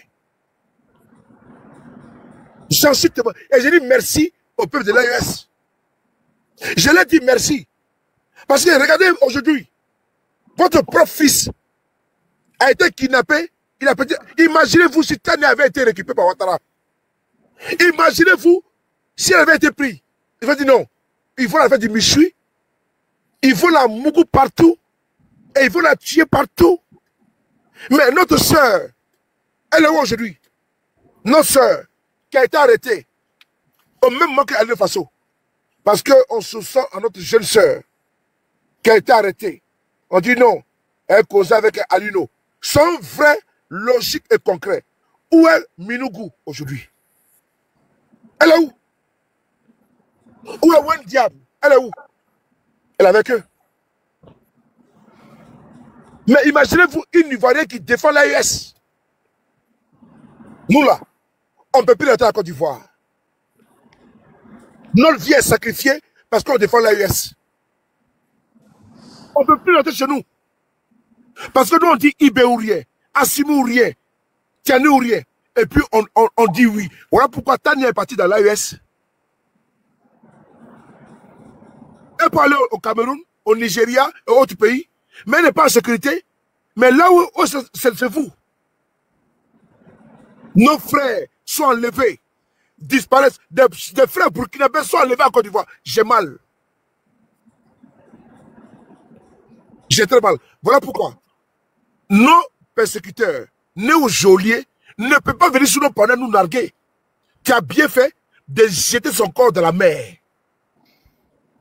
J'en suis témoin. Et je dis merci au peuple de l'AES. Je leur dis merci. Parce que regardez aujourd'hui, votre propre fils a été kidnappé. Imaginez-vous si Tania avait été récupérée par Ouattara. Imaginez-vous si elle avait été prise. Il va dire non. Ils vont la faire du Michui. Ils vont la mougou partout. Et ils vont la tuer partout. Mais notre soeur, elle est où aujourd'hui? Notre soeur, qui a été arrêtée, au même moment qu'Alino Faso. Parce qu'on soupçonne à notre jeune soeur, qui a été arrêtée. On dit non, elle causait avec Alino. Sans vrai, logique et concret. Où est Minougou aujourd'hui? Elle est où? Où est Wen Diable? Elle est où? Elle est avec eux. Mais imaginez-vous une Ivoirienne qui défend l'AES. Nous là, on ne peut plus rester à la Côte d'Ivoire. Notre vie est sacrifiée parce qu'on défend l'AES. On ne peut plus rester chez nous. Parce que nous on dit Ibé ou rien, Assimou ou rien, Tiané ou rien. Et puis on dit oui. Voilà pourquoi Tania est partie dans l'AES. Elle peut aller au Cameroun, au Nigeria et autres pays, mais elle n'est pas en sécurité. Mais là où c'est vous. Nos frères sont enlevés, disparaissent. Des frères burkinabés sont enlevés en Côte d'Ivoire. J'ai mal. J'ai très mal. Voilà pourquoi nos persécuteurs, nos geôliers, ne peuvent pas venir sur nos panneaux nous narguer. Tu as bien fait de jeter son corps dans la mer.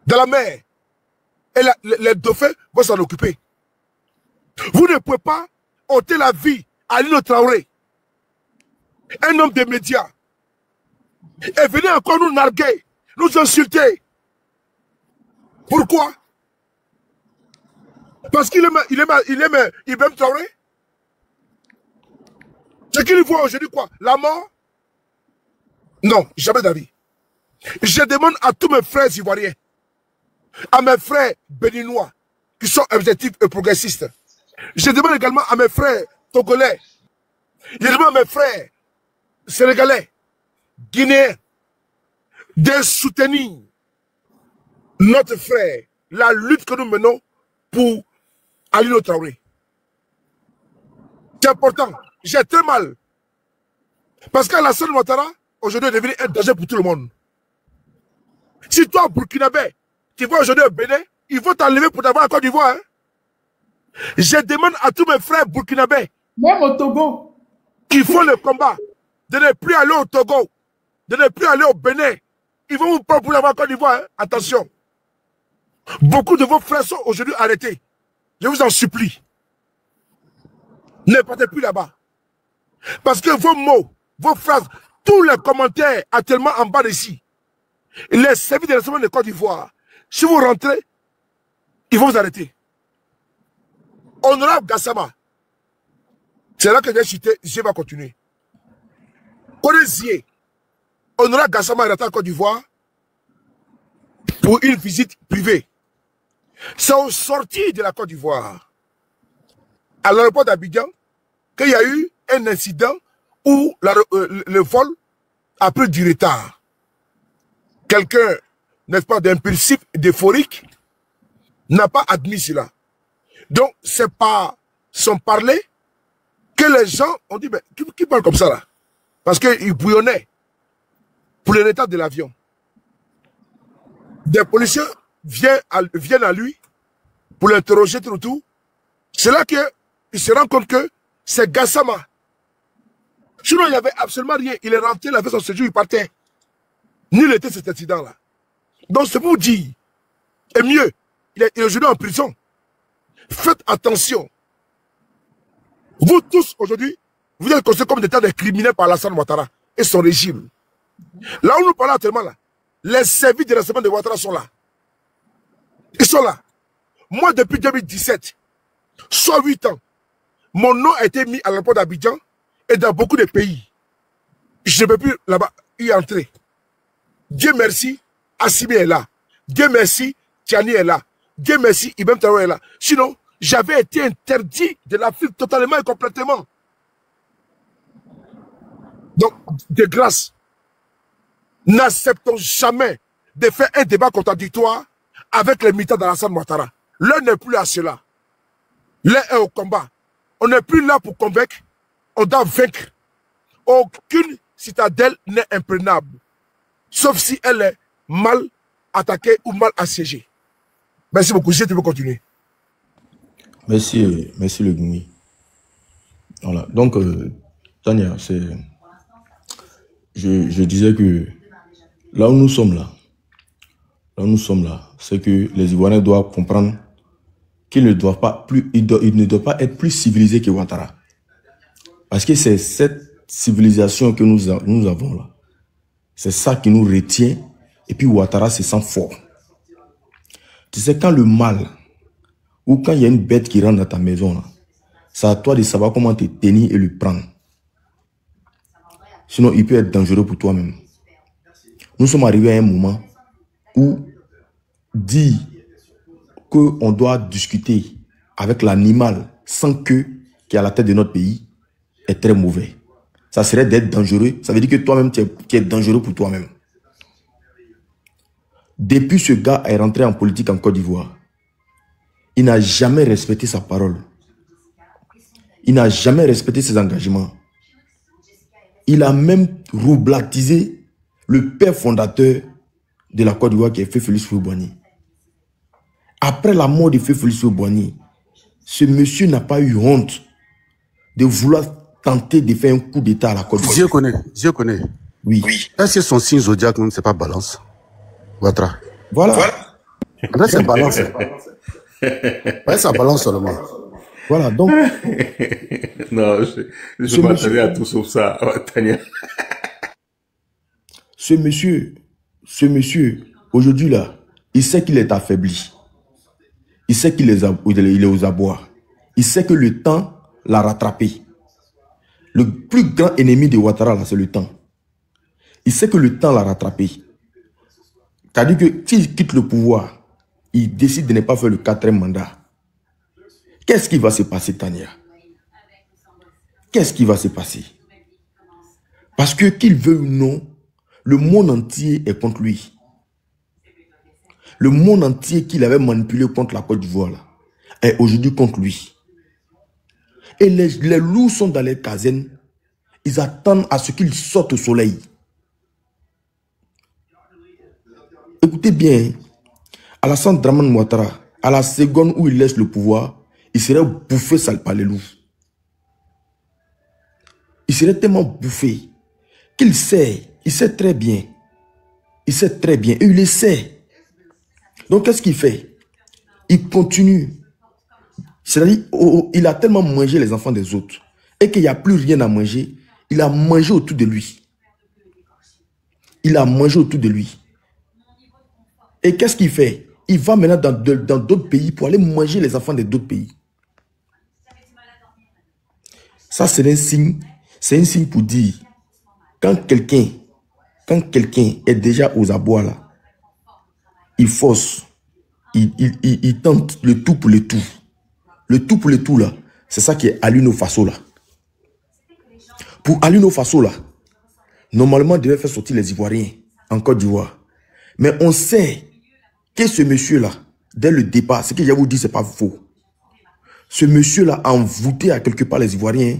Dans la mer. Et les dauphins vont s'en occuper. Vous ne pouvez pas ôter la vie à Alino Traoré, un homme des médias, et venir encore nous narguer, nous insulter. Pourquoi? Parce qu'il aime Ibrahim Traoré? Ce qu'il voit aujourd'hui quoi? La mort? Non, jamais d'avis. Je demande à tous mes frères ivoiriens, à mes frères béninois, qui sont objectifs et progressistes. Je demande également à mes frères togolais. Je demande à mes frères sénégalais, guinéens, de soutenir notre frère, la lutte que nous menons pour Alino Traoré. C'est important. J'ai très mal. Parce qu'Alassane Ouattara, aujourd'hui, est devenu un danger pour tout le monde. Si toi, Burkinabé, tu vas aujourd'hui au Bénin, ils vont t'enlever pour t'avoir en Côte d'Ivoire. Hein? Je demande à tous mes frères burkinabés, même au Togo, qui font le combat, de ne plus aller au Togo, de ne plus aller au Bénin. Ils vont vous prendre pour l'avoir en Côte d'Ivoire. Hein? Attention. Beaucoup de vos frères sont aujourd'hui arrêtés. Je vous en supplie. Ne partez plus là-bas. Parce que vos mots, vos phrases, tous les commentaires actuellement en bas d'ici, les services de renseignement de Côte d'Ivoire, si vous rentrez, ils vont vous arrêter. Honorable Gassama, c'est là que j'ai cité, je vais continuer. Connaissez, Honorable Gassama est rentré en Côte d'Ivoire pour une visite privée. C'est au sortir de la Côte d'Ivoire, à l'aéroport d'Abidjan, qu'il y a eu un incident où le vol a pris du retard. Quelqu'un, n'est-ce pas, d'impulsif, d'euphorique, n'a pas admis cela. Donc, c'est par son parler que les gens ont dit, mais qui parle comme ça là? Parce qu'il bouillonnait pour le retard de l'avion. Des policiers viennent à lui pour l'interroger tout. C'est là qu'il se rend compte que c'est Gassama. Sinon, il n'y avait absolument rien. Il est rentré, il avait son séjour, il partait. Nul n'était cet incident-là. Donc, c'est pour dire, et mieux, il est aujourd'hui en prison. Faites attention. Vous tous, aujourd'hui, vous êtes considérés comme des tas de criminels par Alassane Ouattara et son régime. Là où nous parlons actuellement, là, les services de renseignement de Ouattara sont là. Ils sont là. Moi, depuis 2017, soit 8 ans, mon nom a été mis à l'aéroport d'Abidjan et dans beaucoup de pays. Je ne peux plus là-bas y entrer. Dieu merci, Assimi est là. Dieu merci, Tiani est là. Dieu merci, Ibn Traoré est là. Sinon, j'avais été interdit de l'Afrique totalement et complètement. Donc, de grâce, n'acceptons jamais de faire un débat contradictoire avec les militants d'Alassane Ouattara. L'un n'est plus à cela. L'un est au combat. On n'est plus là pour convaincre, on doit vaincre. Aucune citadelle n'est imprenable, sauf si elle est mal attaquée ou mal assiégée. Merci beaucoup. Je vais continuer. Merci le Goumi. Voilà. Donc, Tania, je disais que là où nous sommes là, c'est que les Ivoiriens doivent comprendre qu'ils ne doivent pas être plus civilisés que Ouattara. Parce que c'est cette civilisation que nous avons là. C'est ça qui nous retient. Et puis Ouattara se sent fort. Tu sais, quand le mal, ou quand il y a une bête qui rentre dans ta maison, là, c'est à toi de savoir comment te tenir et le prendre. Sinon, il peut être dangereux pour toi-même. Nous sommes arrivés à un moment où dire qu'on doit discuter avec l'animal sans queue qui est à la tête de notre pays est très mauvais. Ça serait d'être dangereux. Ça veut dire que toi-même, tu es dangereux pour toi-même. Depuis ce gars est rentré en politique en Côte d'Ivoire, il n'a jamais respecté sa parole. Il n'a jamais respecté ses engagements. Il a même roublatisé le père fondateur de la Côte d'Ivoire qui est Feu-Félix Houphouët-Boigny. Après la mort de Feu-Félix Houphouët-Boigny, ce monsieur n'a pas eu honte de vouloir tenter de faire un coup d'État à la Côte d'Ivoire. Je connais. Oui. Est-ce que son signe zodiaque, c'est pas Balance? Ouattara. Voilà. Là, c'est Balance. Ouais, ça balance seulement. Voilà, donc... Non, je m'attendais à tout sauf ça, Tania. Ce monsieur, aujourd'hui là, il sait qu'il est affaibli. Il sait qu'il est aux abois. Il sait que le temps l'a rattrapé. Le plus grand ennemi de Ouattara, là, c'est le temps. Il sait que le temps l'a rattrapé. C'est-à-dire que s'il quitte le pouvoir, il décide de ne pas faire le 4e mandat. Qu'est-ce qui va se passer, Tania? Qu'est-ce qui va se passer? Parce que qu'il veut ou non, le monde entier est contre lui. Le monde entier qu'il avait manipulé contre la Côte d'Ivoire est aujourd'hui contre lui. Et les loups sont dans les casernes. Ils attendent à ce qu'ils sortent au soleil. Écoutez bien, Alassane Dramane Ouattara, à la seconde où il laisse le pouvoir, il serait bouffé sale par les loups. Il serait tellement bouffé qu'il sait, il sait très bien. Il sait très bien et il le sait. Donc qu'est-ce qu'il fait? Il continue. C'est-à-dire, il a tellement mangé les enfants des autres et qu'il n'y a plus rien à manger. Il a mangé autour de lui. Il a mangé autour de lui. Et qu'est-ce qu'il fait? Il va maintenant dans d'autres pays pour aller manger les enfants de d'autres pays. Ça, c'est un signe. C'est un signe pour dire, quand quelqu'un est déjà aux abois là, il force, il tente le tout pour le tout. Le tout pour le tout là, c'est ça qui est Alino Faso là. Pour Alino Faso là, normalement, il devait faire sortir les Ivoiriens en Côte d'Ivoire. Mais on sait que ce monsieur-là, dès le départ, ce que je vous dis, ce n'est pas faux. Ce monsieur-là a envoûté à quelque part les Ivoiriens.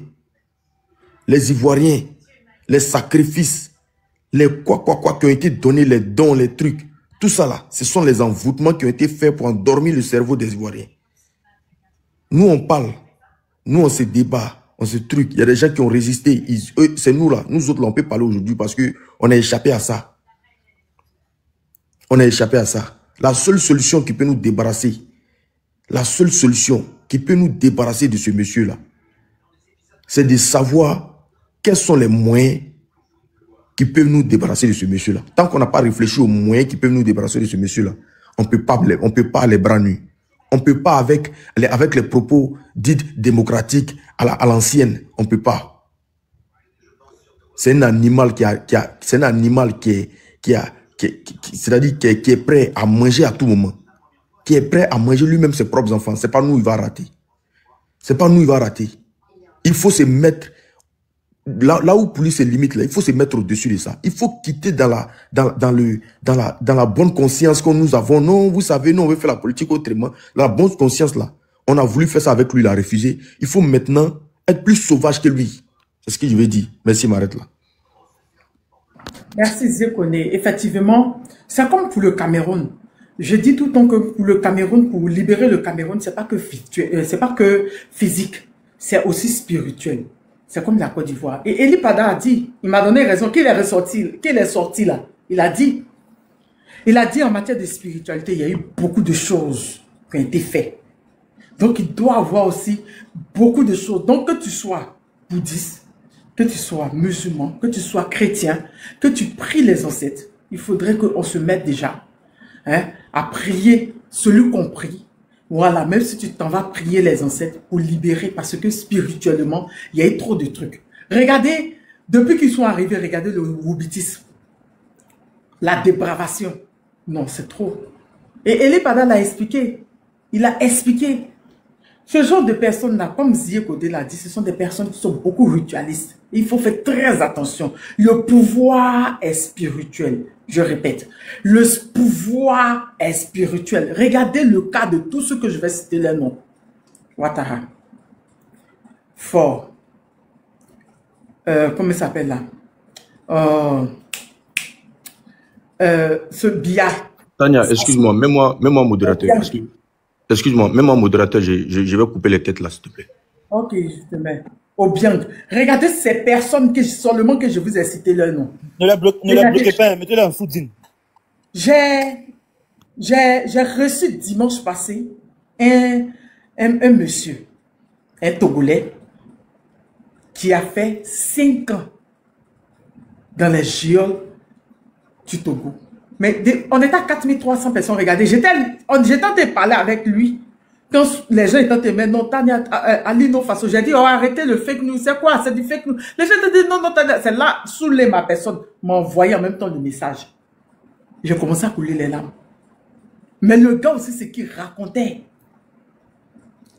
Les Ivoiriens, les sacrifices, les quoi qui ont été donnés, les dons, les trucs. Tout ça là, ce sont les envoûtements qui ont été faits pour endormir le cerveau des Ivoiriens. Nous, on parle. Nous, on se débat. On se truc. Il y a des gens qui ont résisté. C'est nous là. Nous autres là, on peut parler aujourd'hui parce qu'on a échappé à ça. On a échappé à ça. La seule solution qui peut nous débarrasser, la seule solution qui peut nous débarrasser de ce monsieur-là, c'est de savoir quels sont les moyens qui peuvent nous débarrasser de ce monsieur-là. Tant qu'on n'a pas réfléchi aux moyens qui peuvent nous débarrasser de ce monsieur-là, on ne peut pas les bras nus. On ne peut pas avec les propos dits démocratiques à l'ancienne. On ne peut pas. C'est un animal qui est prêt à manger à tout moment. Qui est prêt à manger lui-même ses propres enfants. Ce n'est pas nous, il va rater. C'est pas nous, il va rater. Il faut se mettre là où pour lui c'est limite là. Il faut se mettre au-dessus de ça. Il faut quitter dans la bonne conscience que nous avons. Non, vous savez, nous on veut faire la politique autrement. La bonne conscience là, on a voulu faire ça avec lui, il a refusé. Il faut maintenant être plus sauvage que lui. C'est ce que je veux dire. Merci, m'arrête là. Merci Zékoné. Effectivement, c'est comme pour le Cameroun. Je dis tout le temps que pour le Cameroun, pour libérer le Cameroun, c'est pas que physique, c'est aussi spirituel. C'est comme la Côte d'Ivoire. Et Eli Pada a dit, il m'a donné raison, qu'il est sorti là. Il a dit en matière de spiritualité, il y a eu beaucoup de choses qui ont été faites. Donc il doit avoir aussi beaucoup de choses. Donc que tu sois bouddhiste, que tu sois musulman, que tu sois chrétien, que tu pries les ancêtres, il faudrait qu'on se mette déjà à prier celui qu'on prie. Voilà, même si tu t'en vas prier les ancêtres pour libérer, parce que spirituellement, il y a eu trop de trucs. Regardez, depuis qu'ils sont arrivés, regardez le woubitisme, la dépravation. Non, c'est trop. Et Eli Pada l'a expliqué. Il a expliqué. Ce genre de personnes-là, comme Ziekodé l'a dit, ce sont des personnes qui sont beaucoup ritualistes. Il faut faire très attention. Le pouvoir est spirituel. Je répète, le pouvoir est spirituel. Regardez le cas de tous ceux que je vais citer les noms. Ouattara. Fort. Comment il s'appelle là? Ce Bia. Tania, excuse-moi, mets-moi modérateur. Excuse-moi, mets-moi modérateur, je vais couper les têtes là, s'il te plaît. Ok, je te mets. Obiang. Regardez ces personnes seulement que je vous ai cité leur nom. Ne la bloquez pas, mettez-les en foutine. J'ai reçu dimanche passé un monsieur, un Togolais, qui a fait 5 ans dans les geôles du Togo. Mais on était à 4300 personnes. Regardez, j'étais en train de parler avec lui. Quand les gens étaient en train de dire, non, Tania, Alino Faso, j'ai dit, oh, arrêtez le fake news. C'est quoi? C'est du fake news. Les gens étaient dit, non, Tania, c'est là, saoulé ma personne, m'a envoyé en même temps le message. J'ai commencé à couler les larmes. Mais le gars aussi, c'est qu'il racontait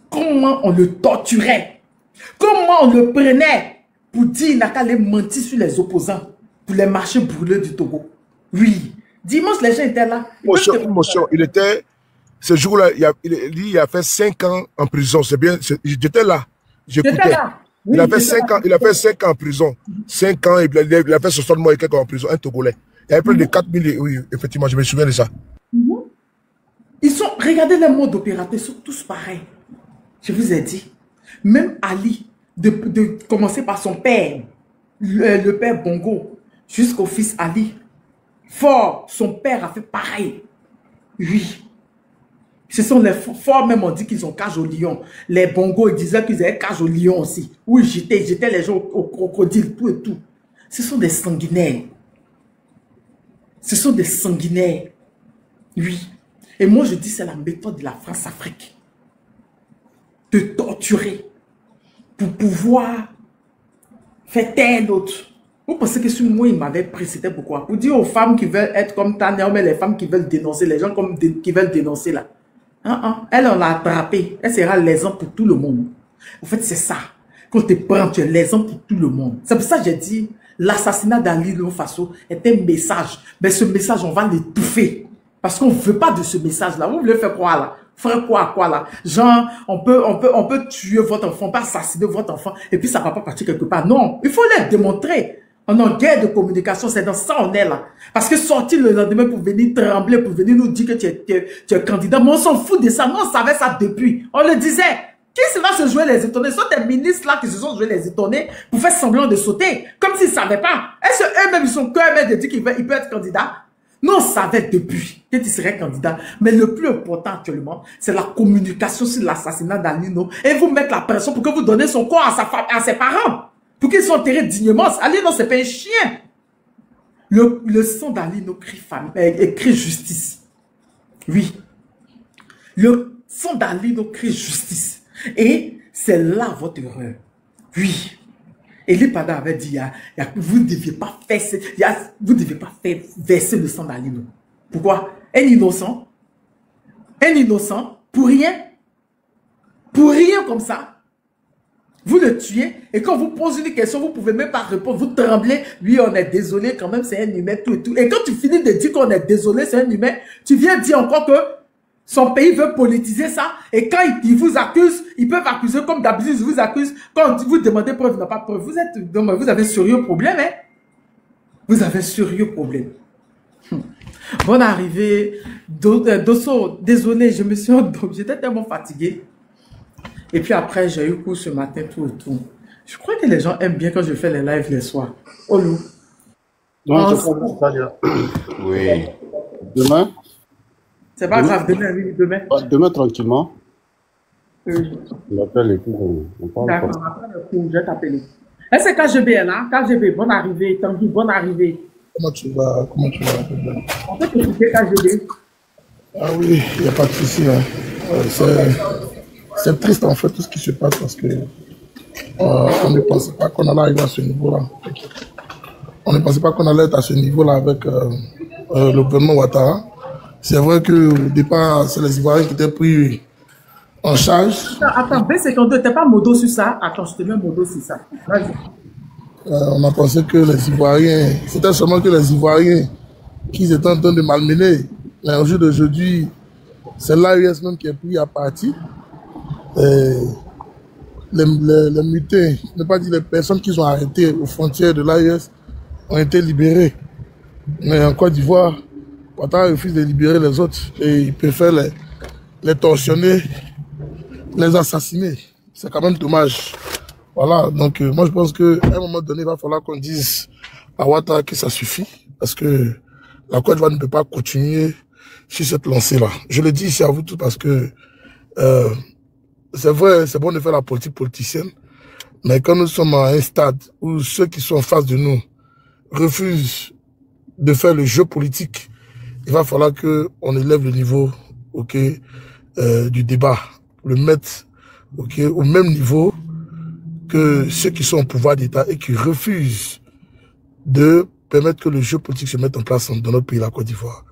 comment on le torturait, comment on le prenait pour dire qu'il n'a qu'à aller mentir sur les opposants pour les marchés brûlés du Togo. Oui. Dimanche, les gens étaient là. Il était, ce jour-là, il a fait 5 ans en prison. C'est bien, j'étais là. J'écoutais. Oui, il a fait 5 ans en prison. 5 ans, il a fait 60 mois et quelques en prison, un Togolais. Il y avait plus de 4000, oui, effectivement, je me souviens de ça. Ils sont, regardez les modes opérateurs, ils sont tous pareils. Je vous ai dit, même Ali, de commencer par son père, le père Bongo, jusqu'au fils Ali, Fort, son père a fait pareil. Oui. Ce sont les forts même, on dit qu'ils ont cage au lion. Les Bongo, ils disaient qu'ils avaient cage au lion aussi. Oui, j'étais les gens au crocodile, tout et tout. Ce sont des sanguinaires. Ce sont des sanguinaires. Oui. Et moi, je dis, c'est la méthode de la France-Afrique. De torturer pour pouvoir faire taire l'autre. Vous pensez que si moi, il m'avait pris, c'était pourquoi? Pour dire aux femmes qui veulent être comme Tania, mais les femmes qui veulent dénoncer, les gens qui veulent dénoncer là. Elle, on l'a attrapée. Elle sera l'exemple pour tout le monde. En fait, c'est ça. Quand tu te prends, tu es l'exemple pour tout le monde. C'est pour ça que j'ai dit, l'assassinat d'Ali Lo Faso est un message. Mais ce message, on va l'étouffer. Parce qu'on ne veut pas de ce message-là. Vous voulez faire quoi là? Faire quoi là? Genre, on peut tuer votre enfant, pas assassiner votre enfant, et puis ça ne va pas partir quelque part. Non, il faut les démontrer. On est en guerre de communication, c'est dans ça on est là. Parce que sortir le lendemain pour venir trembler, pour venir nous dire que tu es candidat, mais on s'en fout de ça. Nous, on savait ça depuis. On le disait. Qui va se jouer les étonnés? Ce sont des ministres là qui se sont joués les étonnés pour faire semblant de sauter, comme s'ils ne savaient pas. Est-ce qu'eux-mêmes, ils sont quand-même de dire qu'il peut être candidat? Nous, on savait depuis qu'il serait candidat. Mais le plus important actuellement, c'est la communication sur l'assassinat d'Alino et vous mettre la pression pour que vous donnez son corps à ses parents. Pour qu'ils soient enterrés dignement. Alino, c'est pas un chien. Le sang d'Alino crie justice. Oui. Le sang d'Alino crie justice. Et c'est là votre erreur. Oui. Elie Pada avait dit, vous ne deviez pas faire verser le sang d'Alino. Pourquoi? Un innocent, pour rien comme ça. Vous le tuez, et quand vous posez une question, vous ne pouvez même pas répondre, vous tremblez. Oui, on est désolé, quand même, c'est un humain, tout et tout. Et quand tu finis de dire qu'on est désolé, c'est un humain, tu viens dire encore que son pays veut politiser ça, et quand ils vous accusent, ils peuvent accuser, comme d'habitude, ils vous accusent, quand vous demandez preuve, ils n'ont pas de preuve. Vous avez un sérieux problème, hein? Vous avez un sérieux problème. Bonne arrivée. Dosso, désolé, je me suis endormi, j'étais tellement fatigué. Et puis après, j'ai eu cours ce matin, tout. Je crois que les gens aiment bien quand je fais les lives les soirs. Oh, Lou. Oui. Demain? C'est pas grave, demain. Demain, tranquillement. Oui. On appelle et puis on parle. D'accord, après le cours, je vais t'appeler. Est-ce que KGB est là? KGB, bonne arrivée. Tanguy, bonne arrivée. Comment tu vas? On peut t'écouter KGB? Ah oui, il n'y a pas de souci. Hein. C'est triste en fait tout ce qui se passe parce que on ne pensait pas qu'on allait arriver à ce niveau-là. On ne pensait pas qu'on allait être à ce niveau-là avec le gouvernement Ouattara. C'est vrai qu'au départ, c'est les Ivoiriens qui étaient pris en charge. Attends, B52, t'es pas modo sur ça? Attends, je te mets modo sur ça. Vas-y. On a pensé que les Ivoiriens, c'était seulement que les Ivoiriens qui étaient en train de malmener. Mais au jour d'aujourd'hui, c'est l'AES même qui est pris à partie. Les mutés, je ne vais pas dire les personnes qui sont arrêtées aux frontières de l'AES ont été libérées. Mais en Côte d'Ivoire, Ouattara refuse de libérer les autres et il préfère les tortionner, les assassiner. C'est quand même dommage. Voilà, donc moi je pense qu'à un moment donné, il va falloir qu'on dise à Ouattara que ça suffit parce que la Côte d'Ivoire ne peut pas continuer sur cette lancée-là. Je le dis ici à vous tous parce que c'est vrai, c'est bon de faire la politique politicienne, mais quand nous sommes à un stade où ceux qui sont en face de nous refusent de faire le jeu politique, il va falloir qu'on élève le niveau du débat, le mettre au même niveau que ceux qui sont au pouvoir d'État et qui refusent de permettre que le jeu politique se mette en place dans notre pays, la Côte d'Ivoire.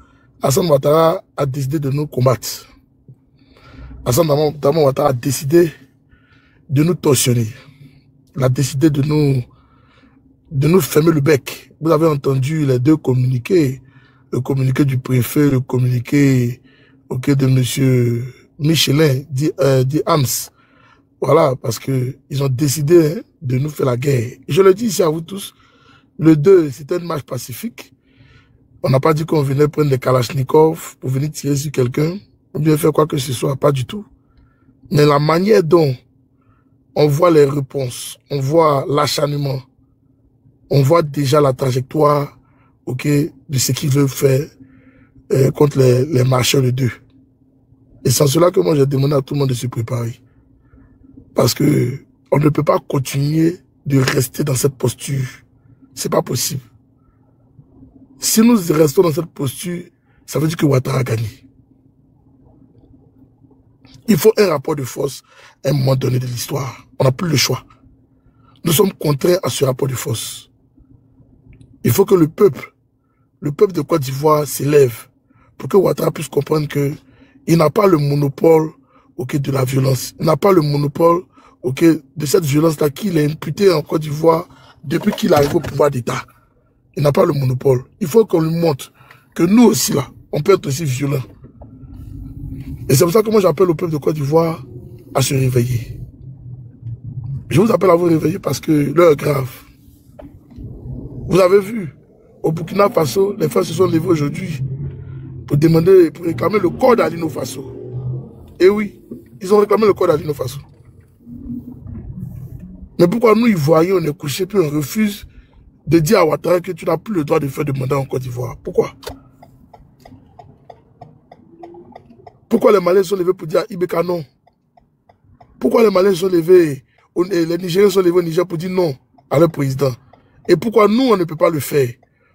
Alassane Ouattara a décidé de nous combattre. Alassane Ouattara a décidé de nous torsionner. Il a décidé de nous fermer le bec. Vous avez entendu les deux communiqués. Le communiqué du préfet, le communiqué de monsieur Michelin, dit Hams. Voilà, parce que ils ont décidé de nous faire la guerre. Et je le dis ici à vous tous, le 2, c'était une marche pacifique. On n'a pas dit qu'on venait prendre des kalachnikovs pour venir tirer sur quelqu'un, ou bien faire quoi que ce soit, pas du tout. Mais la manière dont on voit les réponses, on voit l'acharnement, on voit déjà la trajectoire de ce qu'ils veulent faire contre les marcheurs de 2. Et c'est en cela que moi j'ai demandé à tout le monde de se préparer. Parce que on ne peut pas continuer de rester dans cette posture. C'est pas possible. Si nous restons dans cette posture, ça veut dire que Ouattara a gagné. Il faut un rapport de force à un moment donné de l'histoire. On n'a plus le choix. Nous sommes contraints à ce rapport de force. Il faut que le peuple de Côte d'Ivoire s'élève pour que Ouattara puisse comprendre qu'il n'a pas le monopole de la violence. Il n'a pas le monopole de cette violence-là qu'il a imputée en Côte d'Ivoire depuis qu'il arrive au pouvoir d'État. Il n'a pas le monopole. Il faut qu'on lui montre que nous aussi, là, on peut être aussi violents. Et c'est pour ça que moi j'appelle au peuple de Côte d'Ivoire à se réveiller. Je vous appelle à vous réveiller parce que l'heure est grave. Vous avez vu, au Burkina Faso, les frères se sont levés aujourd'hui pour réclamer le corps d'Alino Faso. Et oui, ils ont réclamé le corps d'Alino Faso. Mais pourquoi nous, Ivoiriens, on est couchés puis on refuse de dire à Ouattara que tu n'as plus le droit de faire de mandat en Côte d'Ivoire? Pourquoi? Pourquoi les Maliens sont levés pour dire à Ibeka non? Pourquoi les Maliens sont levés, les Nigériens sont levés au Niger pour dire non à leur président? Et pourquoi nous, on ne peut pas le faire?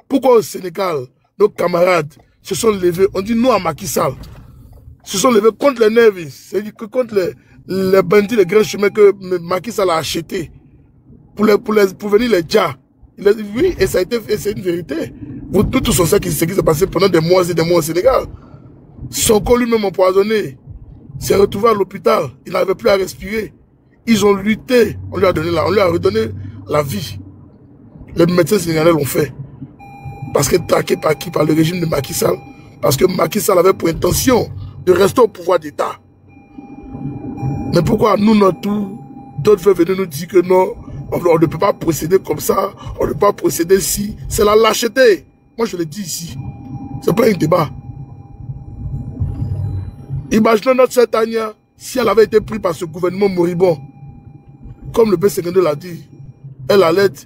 Pourquoi au Sénégal, nos camarades se sont levés, on dit non à Macky Sall, se sont levés contre les nervis, c'est-à-dire que contre les bandits, les grands chemins que Macky Sall a achetés pour venir les dja. Oui, et ça a été, c'est une vérité. Vous tous on sait ce qui s'est passé pendant des mois et des mois au Sénégal. Sonko lui-même empoisonné, s'est retrouvé à l'hôpital, il n'arrivait plus à respirer. Ils ont lutté, on lui a redonné la vie. Les médecins sénégalais l'ont fait. Parce que traqué par qui? Par le régime de Macky Sall. Parce que Macky Sall avait pour intention de rester au pouvoir d'État. Mais pourquoi nous, d'autres veulent venir nous dire que non, on ne peut pas procéder comme ça, on ne peut pas procéder ici. C'est la lâcheté. Moi, je le dis ici. Ce n'est pas un débat. Imaginons notre sœur Tania, si elle avait été prise par ce gouvernement moribond, comme le B52 l'a dit, elle allait être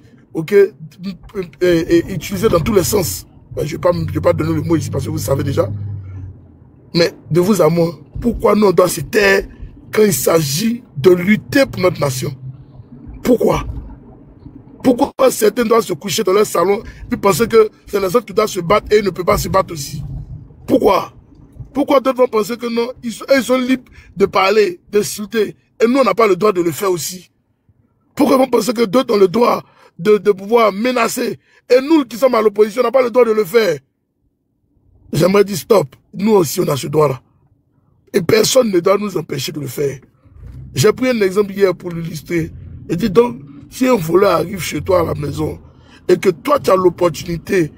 utilisée dans tous les sens. Ben, je ne vais pas donner le mot ici parce que vous savez déjà. Mais de vous à moi, pourquoi nous on doit se taire quand il s'agit de lutter pour notre nation? Pourquoi? Pourquoi certains doivent se coucher dans leur salon et penser que c'est les autres qui doivent se battre et ils ne peuvent pas se battre aussi? Pourquoi? Pourquoi d'autres vont penser que non, ils sont libres de parler, d'insulter, et nous on n'a pas le droit de le faire aussi? Pourquoi ils vont penser que d'autres ont le droit de pouvoir menacer, et nous qui sommes à l'opposition, on n'a pas le droit de le faire? J'aimerais dire stop, nous aussi on a ce droit-là. Et personne ne doit nous empêcher de le faire. J'ai pris un exemple hier pour l'illustrer. Et dit donc, si un voleur arrive chez toi à la maison, et que toi tu as l'opportunité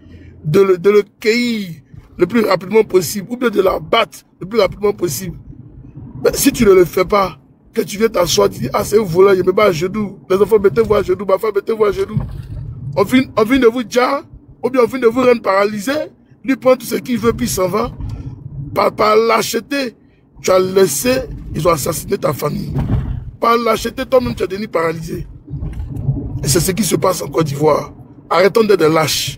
de le cueillir le plus rapidement possible, ou bien de la battre le plus rapidement possible, ben, si tu ne le fais pas, que tu viens t'asseoir, tu dis, ah c'est un voleur, il me met à genoux, les enfants mettez-vous à genoux, ma femme mettez-vous à genoux, on vient de vous dire, ou bien on vient de vous rendre paralysé, lui prend tout ce qu'il veut, puis il s'en va, par lâcheté, tu as laissé, ils ont assassiné ta famille, par lâcheté, toi-même tu as devenu paralysé, et c'est ce qui se passe en Côte d'Ivoire. Arrêtons d'être des lâches.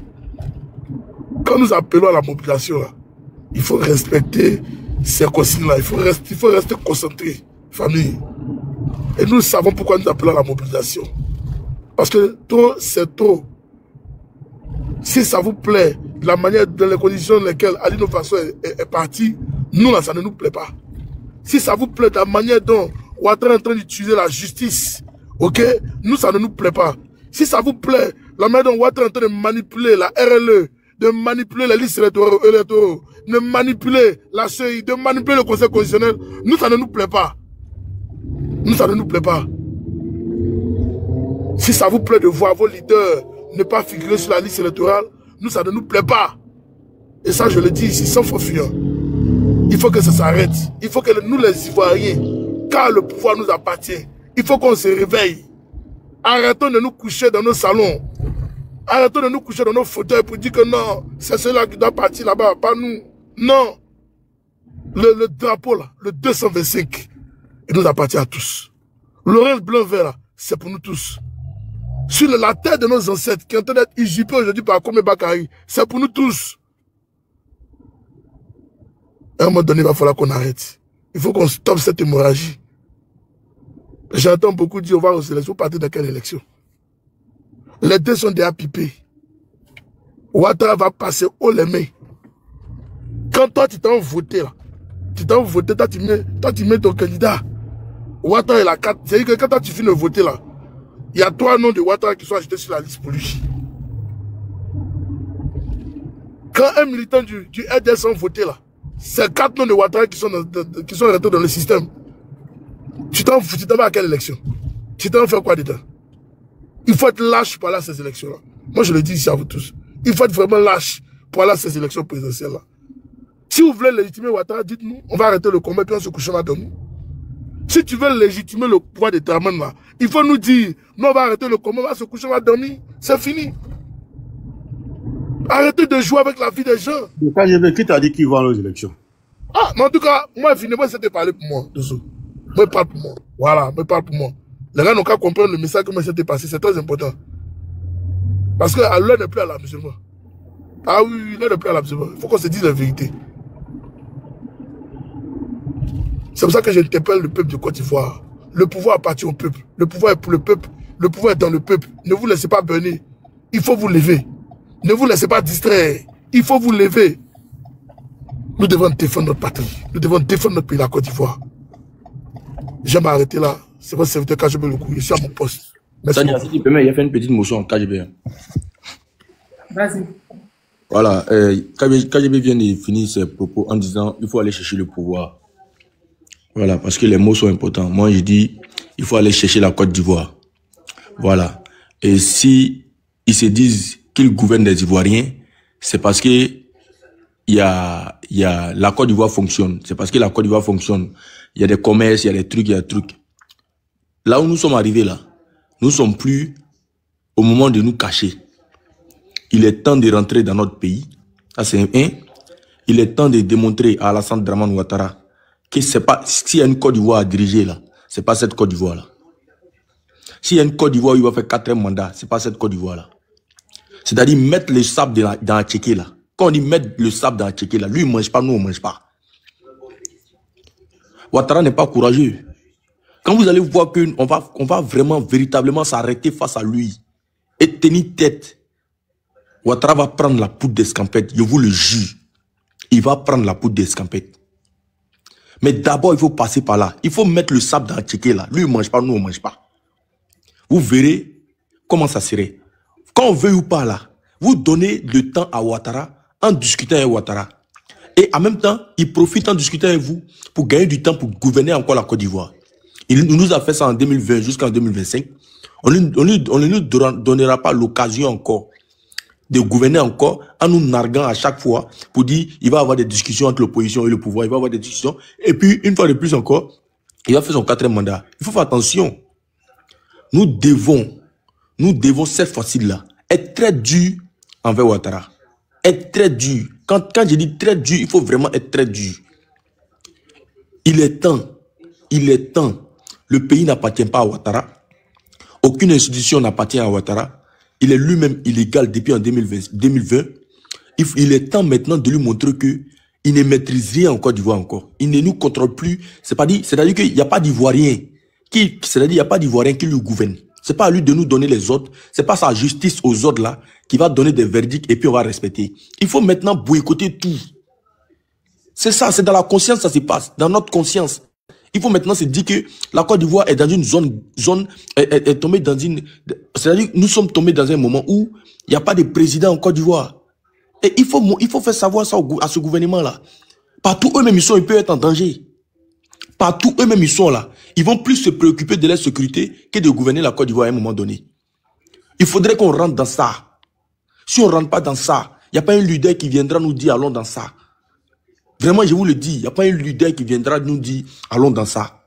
Quand nous appelons à la mobilisation, là, il faut respecter ces consignes-là. Il faut rester concentré, famille. Et nous savons pourquoi nous appelons à la mobilisation. Parce que trop, c'est trop. Si ça vous plaît, la manière, dans les conditions dans lesquelles Alino Faso est parti, nous, là, ça ne nous plaît pas. Si ça vous plaît, la manière dont Ouattara est en train d'utiliser la justice, ok, nous, ça ne nous plaît pas. Si ça vous plaît, la manière dont Ouattara est en train de manipuler la RLE, de manipuler les listes électoraux, de manipuler la CEI, de manipuler le Conseil constitutionnel, nous, ça ne nous plaît pas. Nous, ça ne nous plaît pas. Si ça vous plaît de voir vos leaders ne pas figurer sur la liste électorale, nous, ça ne nous plaît pas. Et ça, je le dis ici, sans faux fuyant. Il faut que ça s'arrête. Il faut que nous, les Ivoiriens, car le pouvoir nous appartient, il faut qu'on se réveille. Arrêtons de nous coucher dans nos salons. Arrêtons de nous coucher dans nos fauteuils pour dire que non, c'est ceux-là qui doivent partir là-bas, pas nous. Non. Le drapeau, là, le 225, il nous appartient à tous. L'orange blanc vert, c'est pour nous tous. Sur la terre de nos ancêtres, qui est en train d'être usurpée aujourd'hui par Komé Bakari, c'est pour nous tous. À un moment donné, il va falloir qu'on arrête. Il faut qu'on stoppe cette hémorragie. J'entends beaucoup dire, on va aux élections, vous partez de quelle élection? Les deux sont déjà pipés. Ouattara va passer haut les mains. Quand toi, tu t'en voté, là, toi, tu mets ton candidat. Ouattara est la carte. C'est-à-dire que quand toi, tu finis de voter, là, il y a 3 noms de Ouattara qui sont achetés sur la liste pour lui. Quand un militant du RDS ont voté, là, c'est 4 noms de Ouattara qui sont rentrés dans le système. Tu t'en vas à quelle élection? Tu t'en fais quoi dedans? Il faut être lâche pour aller à ces élections-là. Moi, je le dis ici à vous tous. Il faut être vraiment lâche pour aller à ces élections présidentielles-là. Si vous voulez légitimer Ouattara, dites-nous, on va arrêter le combat puis on se couchera dans nous. Si tu veux légitimer le pouvoir de Draman, là, il faut nous dire, non, on va arrêter le combat, on va se coucher, on va dormir. C'est fini. Arrêtez de jouer avec la vie des gens. Le KGB, qui t'a dit qu'ils vont aux élections? Ah, mais en tout cas, moi, finalement, c'était parler pour moi, dessous. Moi, parle pour moi. Voilà, moi, parle pour moi. Les gars n'ont qu'à comprendre le message que moi, c'était passé, c'est très important. Parce que l'heure n'est plus à la musulman. Ah oui, l'heure n'est plus à la musulman. Il faut qu'on se dise la vérité. C'est pour ça que j'interpelle le peuple de Côte d'Ivoire. Le pouvoir appartient au peuple. Le pouvoir est pour le peuple. Le pouvoir est dans le peuple. Ne vous laissez pas berner. Il faut vous lever. Ne vous laissez pas distraire. Il faut vous lever. Nous devons défendre notre patrie. Nous devons défendre notre pays, la Côte d'Ivoire. Je vais m'arrêter là. C'est votre serviteur KGB le coup. Je suis à mon poste. Merci. Tania, si tu permets, il a fait une petite motion en KGB. Vas-y. Voilà, KGB vient de finir ses propos en disant il faut aller chercher le pouvoir. Voilà, parce que les mots sont importants. Moi, je dis il faut aller chercher la Côte d'Ivoire. Voilà. Et si ils se disent qu'ils gouvernent des Ivoiriens, c'est parce que la Côte d'Ivoire fonctionne. C'est parce que la Côte d'Ivoire fonctionne. Il y a des commerces, il y a des trucs, il y a des trucs. Là où nous sommes arrivés là, nous sommes plus au moment de nous cacher. Il est temps de rentrer dans notre pays. Ça c'est un. Il est temps de démontrer à Alassane Dramane Ouattara que c'est pas, s'il y a une Côte d'Ivoire à diriger là, c'est pas cette Côte d'Ivoire là. S'il y a une Côte d'Ivoire où il va faire 4e mandat, c'est pas cette Côte d'Ivoire là. C'est-à-dire mettre le sable dans la tchéké là. Quand on dit mettre le sable dans la tchéké là, lui il mange pas, nous on mange pas. Ouattara n'est pas courageux. Quand vous allez voir qu'on va vraiment, véritablement s'arrêter face à lui et tenir tête, Ouattara va prendre la poudre d'escampette, je vous le jure. Il va prendre la poudre d'escampette. Mais d'abord, il faut passer par là. Il faut mettre le sable dans la tchéké là. Lui, il ne mange pas, nous, on ne mange pas. Vous verrez comment ça serait. Quand on veut ou pas là, vous donnez le temps à Ouattara en discutant avec Ouattara. Et en même temps, il profite en discutant avec vous pour gagner du temps pour gouverner encore la Côte d'Ivoire. Il nous a fait ça en 2020 jusqu'en 2025. On ne nous donnera pas l'occasion encore de gouverner encore en nous narguant à chaque fois pour dire il va avoir des discussions entre l'opposition et le pouvoir, il va avoir des discussions. Et puis, une fois de plus encore, il va faire son 4e mandat. Il faut faire attention. Nous devons cette fois-ci-là être très dur envers Ouattara. Être très dur. Quand je dis très dur, il faut vraiment être très dur. Il est temps. Le pays n'appartient pas à Ouattara. Aucune institution n'appartient à Ouattara. Il est lui-même illégal depuis en 2020. Il est temps maintenant de lui montrer que il ne maîtrise rien en Côte d'Ivoire encore. Il ne nous contrôle plus. C'est-à-dire qu'il n'y a pas d'Ivoirien qui lui gouverne. C'est pas à lui de nous donner les ordres. C'est pas sa justice aux ordres là qui va donner des verdicts et puis on va respecter. Il faut maintenant boycotter tout. C'est ça, c'est dans la conscience ça se passe, dans notre conscience. Il faut maintenant se dire que la Côte d'Ivoire est dans une zone est tombée dans une... C'est-à-dire que nous sommes tombés dans un moment où il n'y a pas de président en Côte d'Ivoire. Et il faut faire savoir ça à ce gouvernement-là. Partout eux-mêmes ils peuvent être en danger. Partout eux-mêmes ils sont là. Ils vont plus se préoccuper de leur sécurité que de gouverner la Côte d'Ivoire à un moment donné. Il faudrait qu'on rentre dans ça. Si on ne rentre pas dans ça, il n'y a pas un leader qui viendra nous dire allons dans ça. Vraiment, je vous le dis, il n'y a pas un leader qui viendra nous dire allons dans ça.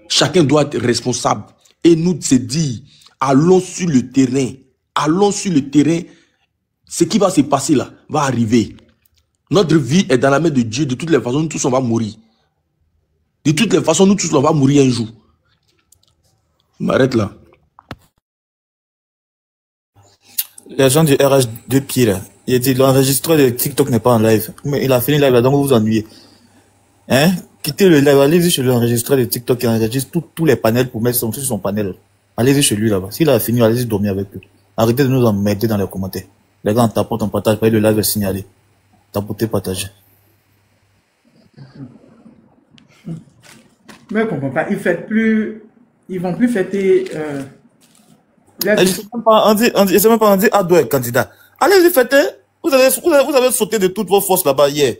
Chacun doit être responsable. Et nous se dire, allons sur le terrain. Allons sur le terrain. Ce qui va se passer là, va arriver. Notre vie est dans la main de Dieu. De toutes les façons, nous tous, on va mourir. De toutes les façons, nous tous, on va mourir un jour. Je m'arrête là. Les gens du RH de pied là, il a dit l'enregistreur de TikTok n'est pas en live. Mais il a fini live là, donc vous vous ennuyez. Hein? Quittez le live, allez-y chez l'enregistreur de TikTok qui enregistre tous les panels pour mettre sur son panel. Allez-y chez lui là-bas. S'il a fini, allez-y dormir avec eux. Arrêtez de nous emmerder dans les commentaires. Les gars, on tapote, on partage, pas le live est signalé. Tapoter, partager. Mais je comprends pas. Ils vont plus fêter. On dit Ado est candidat. Allez-y fêter. Vous avez sauté de toutes vos forces là-bas hier.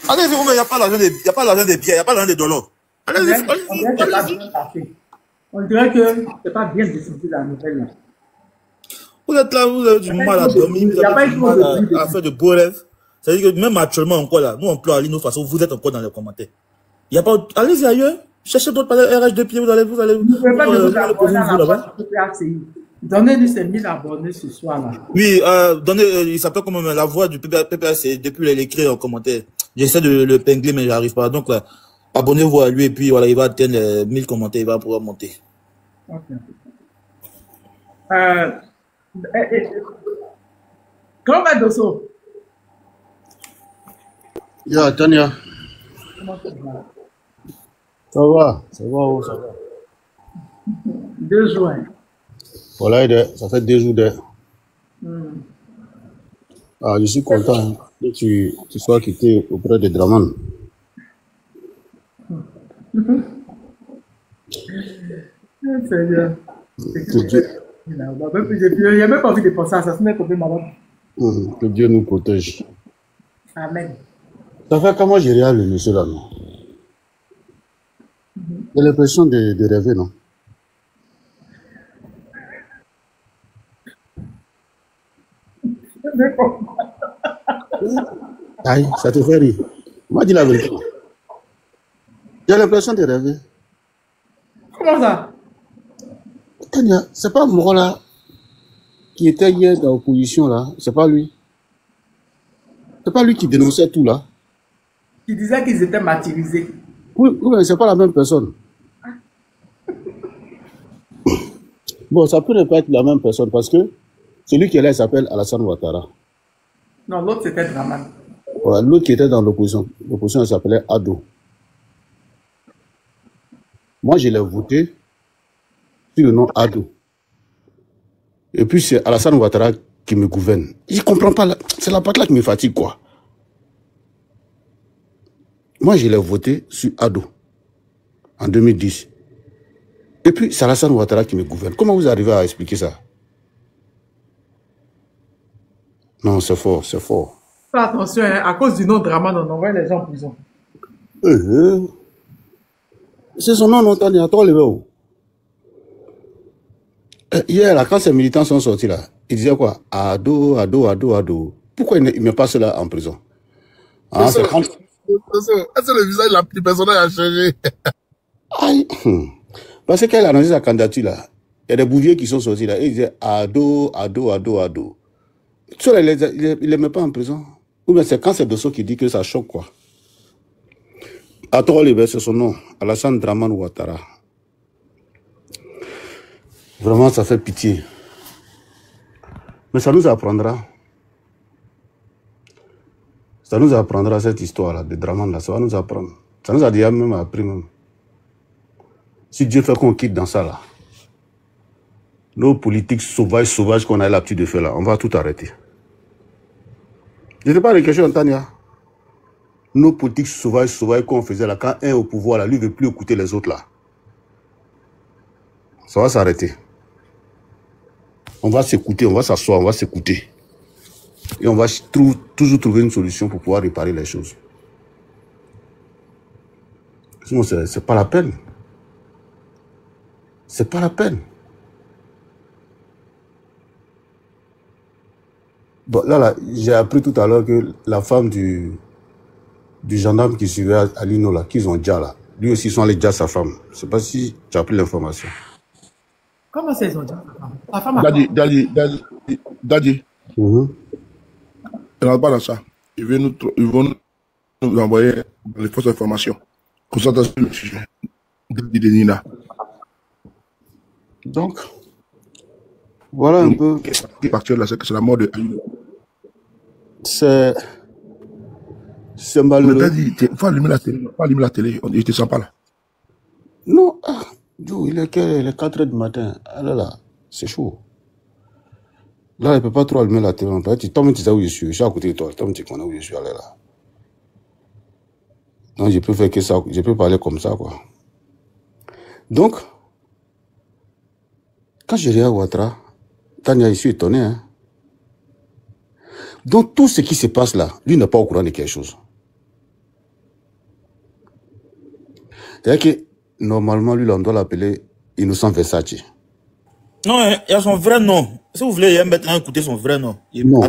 Allez-y, il n'y a pas l'argent des billets, il n'y a pas l'argent des dollars. Allez-y. On dirait que c'est pas bien décidé la nouvelle là. Vous êtes là, vous avez du mal à dormir, vous avez du mal à faire de beaux rêves. C'est-à-dire que même actuellement encore là, nous on pleure à l'île, façon, vous êtes encore dans les commentaires. Il y a pas, allez-y ailleurs, cherchez d'autres RH de pied, vous allez poser une vidéo là-bas. Donnez-lui ces 1000 abonnés ce soir là. Oui, il s'appelle comme la voix du PPS, depuis l'écrit en commentaire. J'essaie de le pingler, mais j'arrive pas. Donc là, abonnez-vous à lui et puis voilà, il va atteindre les 1000 commentaires, il va pouvoir monter. Ok. Comment va Dosso? Ya, Tania. Ça va. 2 jours. Voilà, ça fait 2 jours de. Ah, je suis content que tu sois quitté auprès de Draman. C'est bien. Il n'y a même pas envie de penser à ça, c'est même pas malade. Que Dieu nous protège. Amen. Ça fait comment j'ai réalisé le monsieur là, non? J'ai l'impression de rêver, non? Aïe, ça te fait rire. Moi, dis la vérité. J'ai l'impression de rêver. Comment ça? Tania, c'est pas moi là qui était hier dans l'opposition là, c'est pas lui. C'est pas lui qui dénonçait tout là. Qui disait qu'ils étaient martyrisés. Oui, mais c'est pas la même personne. Bon, ça peut ne pas être la même personne parce que celui qui est là, il s'appelle Alassane Ouattara. Non, l'autre c'était Draman. Voilà, l'autre qui était dans l'opposition, il s'appelait Ado. Moi, je l'ai voté sur le nom Ado. Et puis, c'est Alassane Ouattara qui me gouverne. Je ne comprends pas. C'est la part là qui me fatigue, quoi. Moi, je l'ai voté sur Ado en 2010. Et puis, c'est Alassane Ouattara qui me gouverne. Comment vous arrivez à expliquer ça? Non, c'est fort, c'est fort. Fais attention, hein, à cause du nom Draman, on envoie les gens en prison. C'est son nom, non, Tania, toi, le où? Hier, là, quand ces militants sont sortis, là, ils disaient quoi? Ado. Pourquoi ils ne mettent pas cela en prison? Ah, c'est quand... Est-ce que le visage du personnage a changé? Aïe. Parce qu'elle a annoncé sa candidature, là, il y a des bouviers qui sont sortis, là, et ils disaient Ado. Ceux-là, ils ne les mettent pas en prison. Ou bien c'est quand c'est Dosso qui dit que ça choque, quoi. Attends, c'est son nom. Alassane Draman Ouattara. Vraiment, ça fait pitié. Mais ça nous apprendra. Ça nous apprendra cette histoire-là de Draman, là. Ça va nous apprendre. Ça nous a déjà même appris, même. Si Dieu fait qu'on quitte dans ça, là, nos politiques sauvages qu'on a l'habitude de faire, là, on va tout arrêter. Je ne sais pas de question, Tania. Nos politiques sauvages qu'on faisait là, quand un est au pouvoir, là, lui ne veut plus écouter les autres, là. Ça va s'arrêter. On va s'écouter, on va s'asseoir, on va s'écouter. Et on va toujours trouver une solution pour pouvoir réparer les choses. Sinon, c'est pas la peine. C'est pas la peine. Bon, là, j'ai appris tout à l'heure que la femme du gendarme qui suivait Alino, là, qu'ils ont déjà là. Lui aussi, ils sont allés déjà sa femme. Je ne sais pas si tu as pris l'information. Comment c'est ils ont déjà sa femme? La femme a... Daddy. Elle n'a pas dans ça. Ils vont nous envoyer dans les fausses informations. Concentration sur le sujet. Daddy de Nina. Donc, voilà un peu. Ce qui est actuel là, c'est la mort de Alino. C'est malheureux. Daddy, il faut allumer la télé. Faut allumer la télé. Il ne te sent pas là. Non, il est 4 h du matin. Ah là là, c'est chaud. Là, il ne peut pas trop allumer la télé. Toi, tu sais où je suis. Je suis à côté de toi. Toi, tu connais où je suis allé là. Donc, je peux faire que ça. Je peux parler comme ça, quoi. Donc, quand je regarde Ouattara, Tania, je suis étonné, hein. Donc, tout ce qui se passe là, lui n'est pas au courant de quelque chose. C'est-à-dire que, normalement, lui, on doit l'appeler Innocent Versace. Non, il y a son vrai nom. Si vous voulez, il y a maintenant écouter son vrai nom. Non.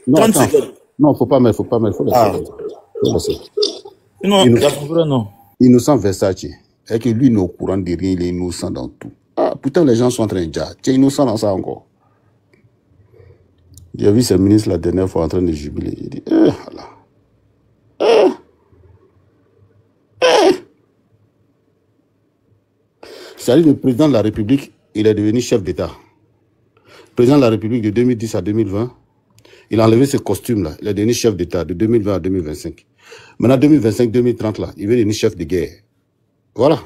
Non, 30 secondes. Non, faut pas mettre, faut laisser. Non, il y a son vrai nom. Innocent Versace. C'est que lui, il est au courant de rien, il est innocent dans tout. Ah, putain, les gens sont en train de dire, tu es innocent dans ça encore. J'ai vu ce ministre la dernière fois en train de jubiler. Il dit, voilà. C'est-à-dire le président de la République, il est devenu chef d'État. Président de la République de 2010 à 2020, il a enlevé ce costume-là. Il est devenu chef d'État de 2020 à 2025. Maintenant, 2025-2030, là, il est devenu chef de guerre. Voilà.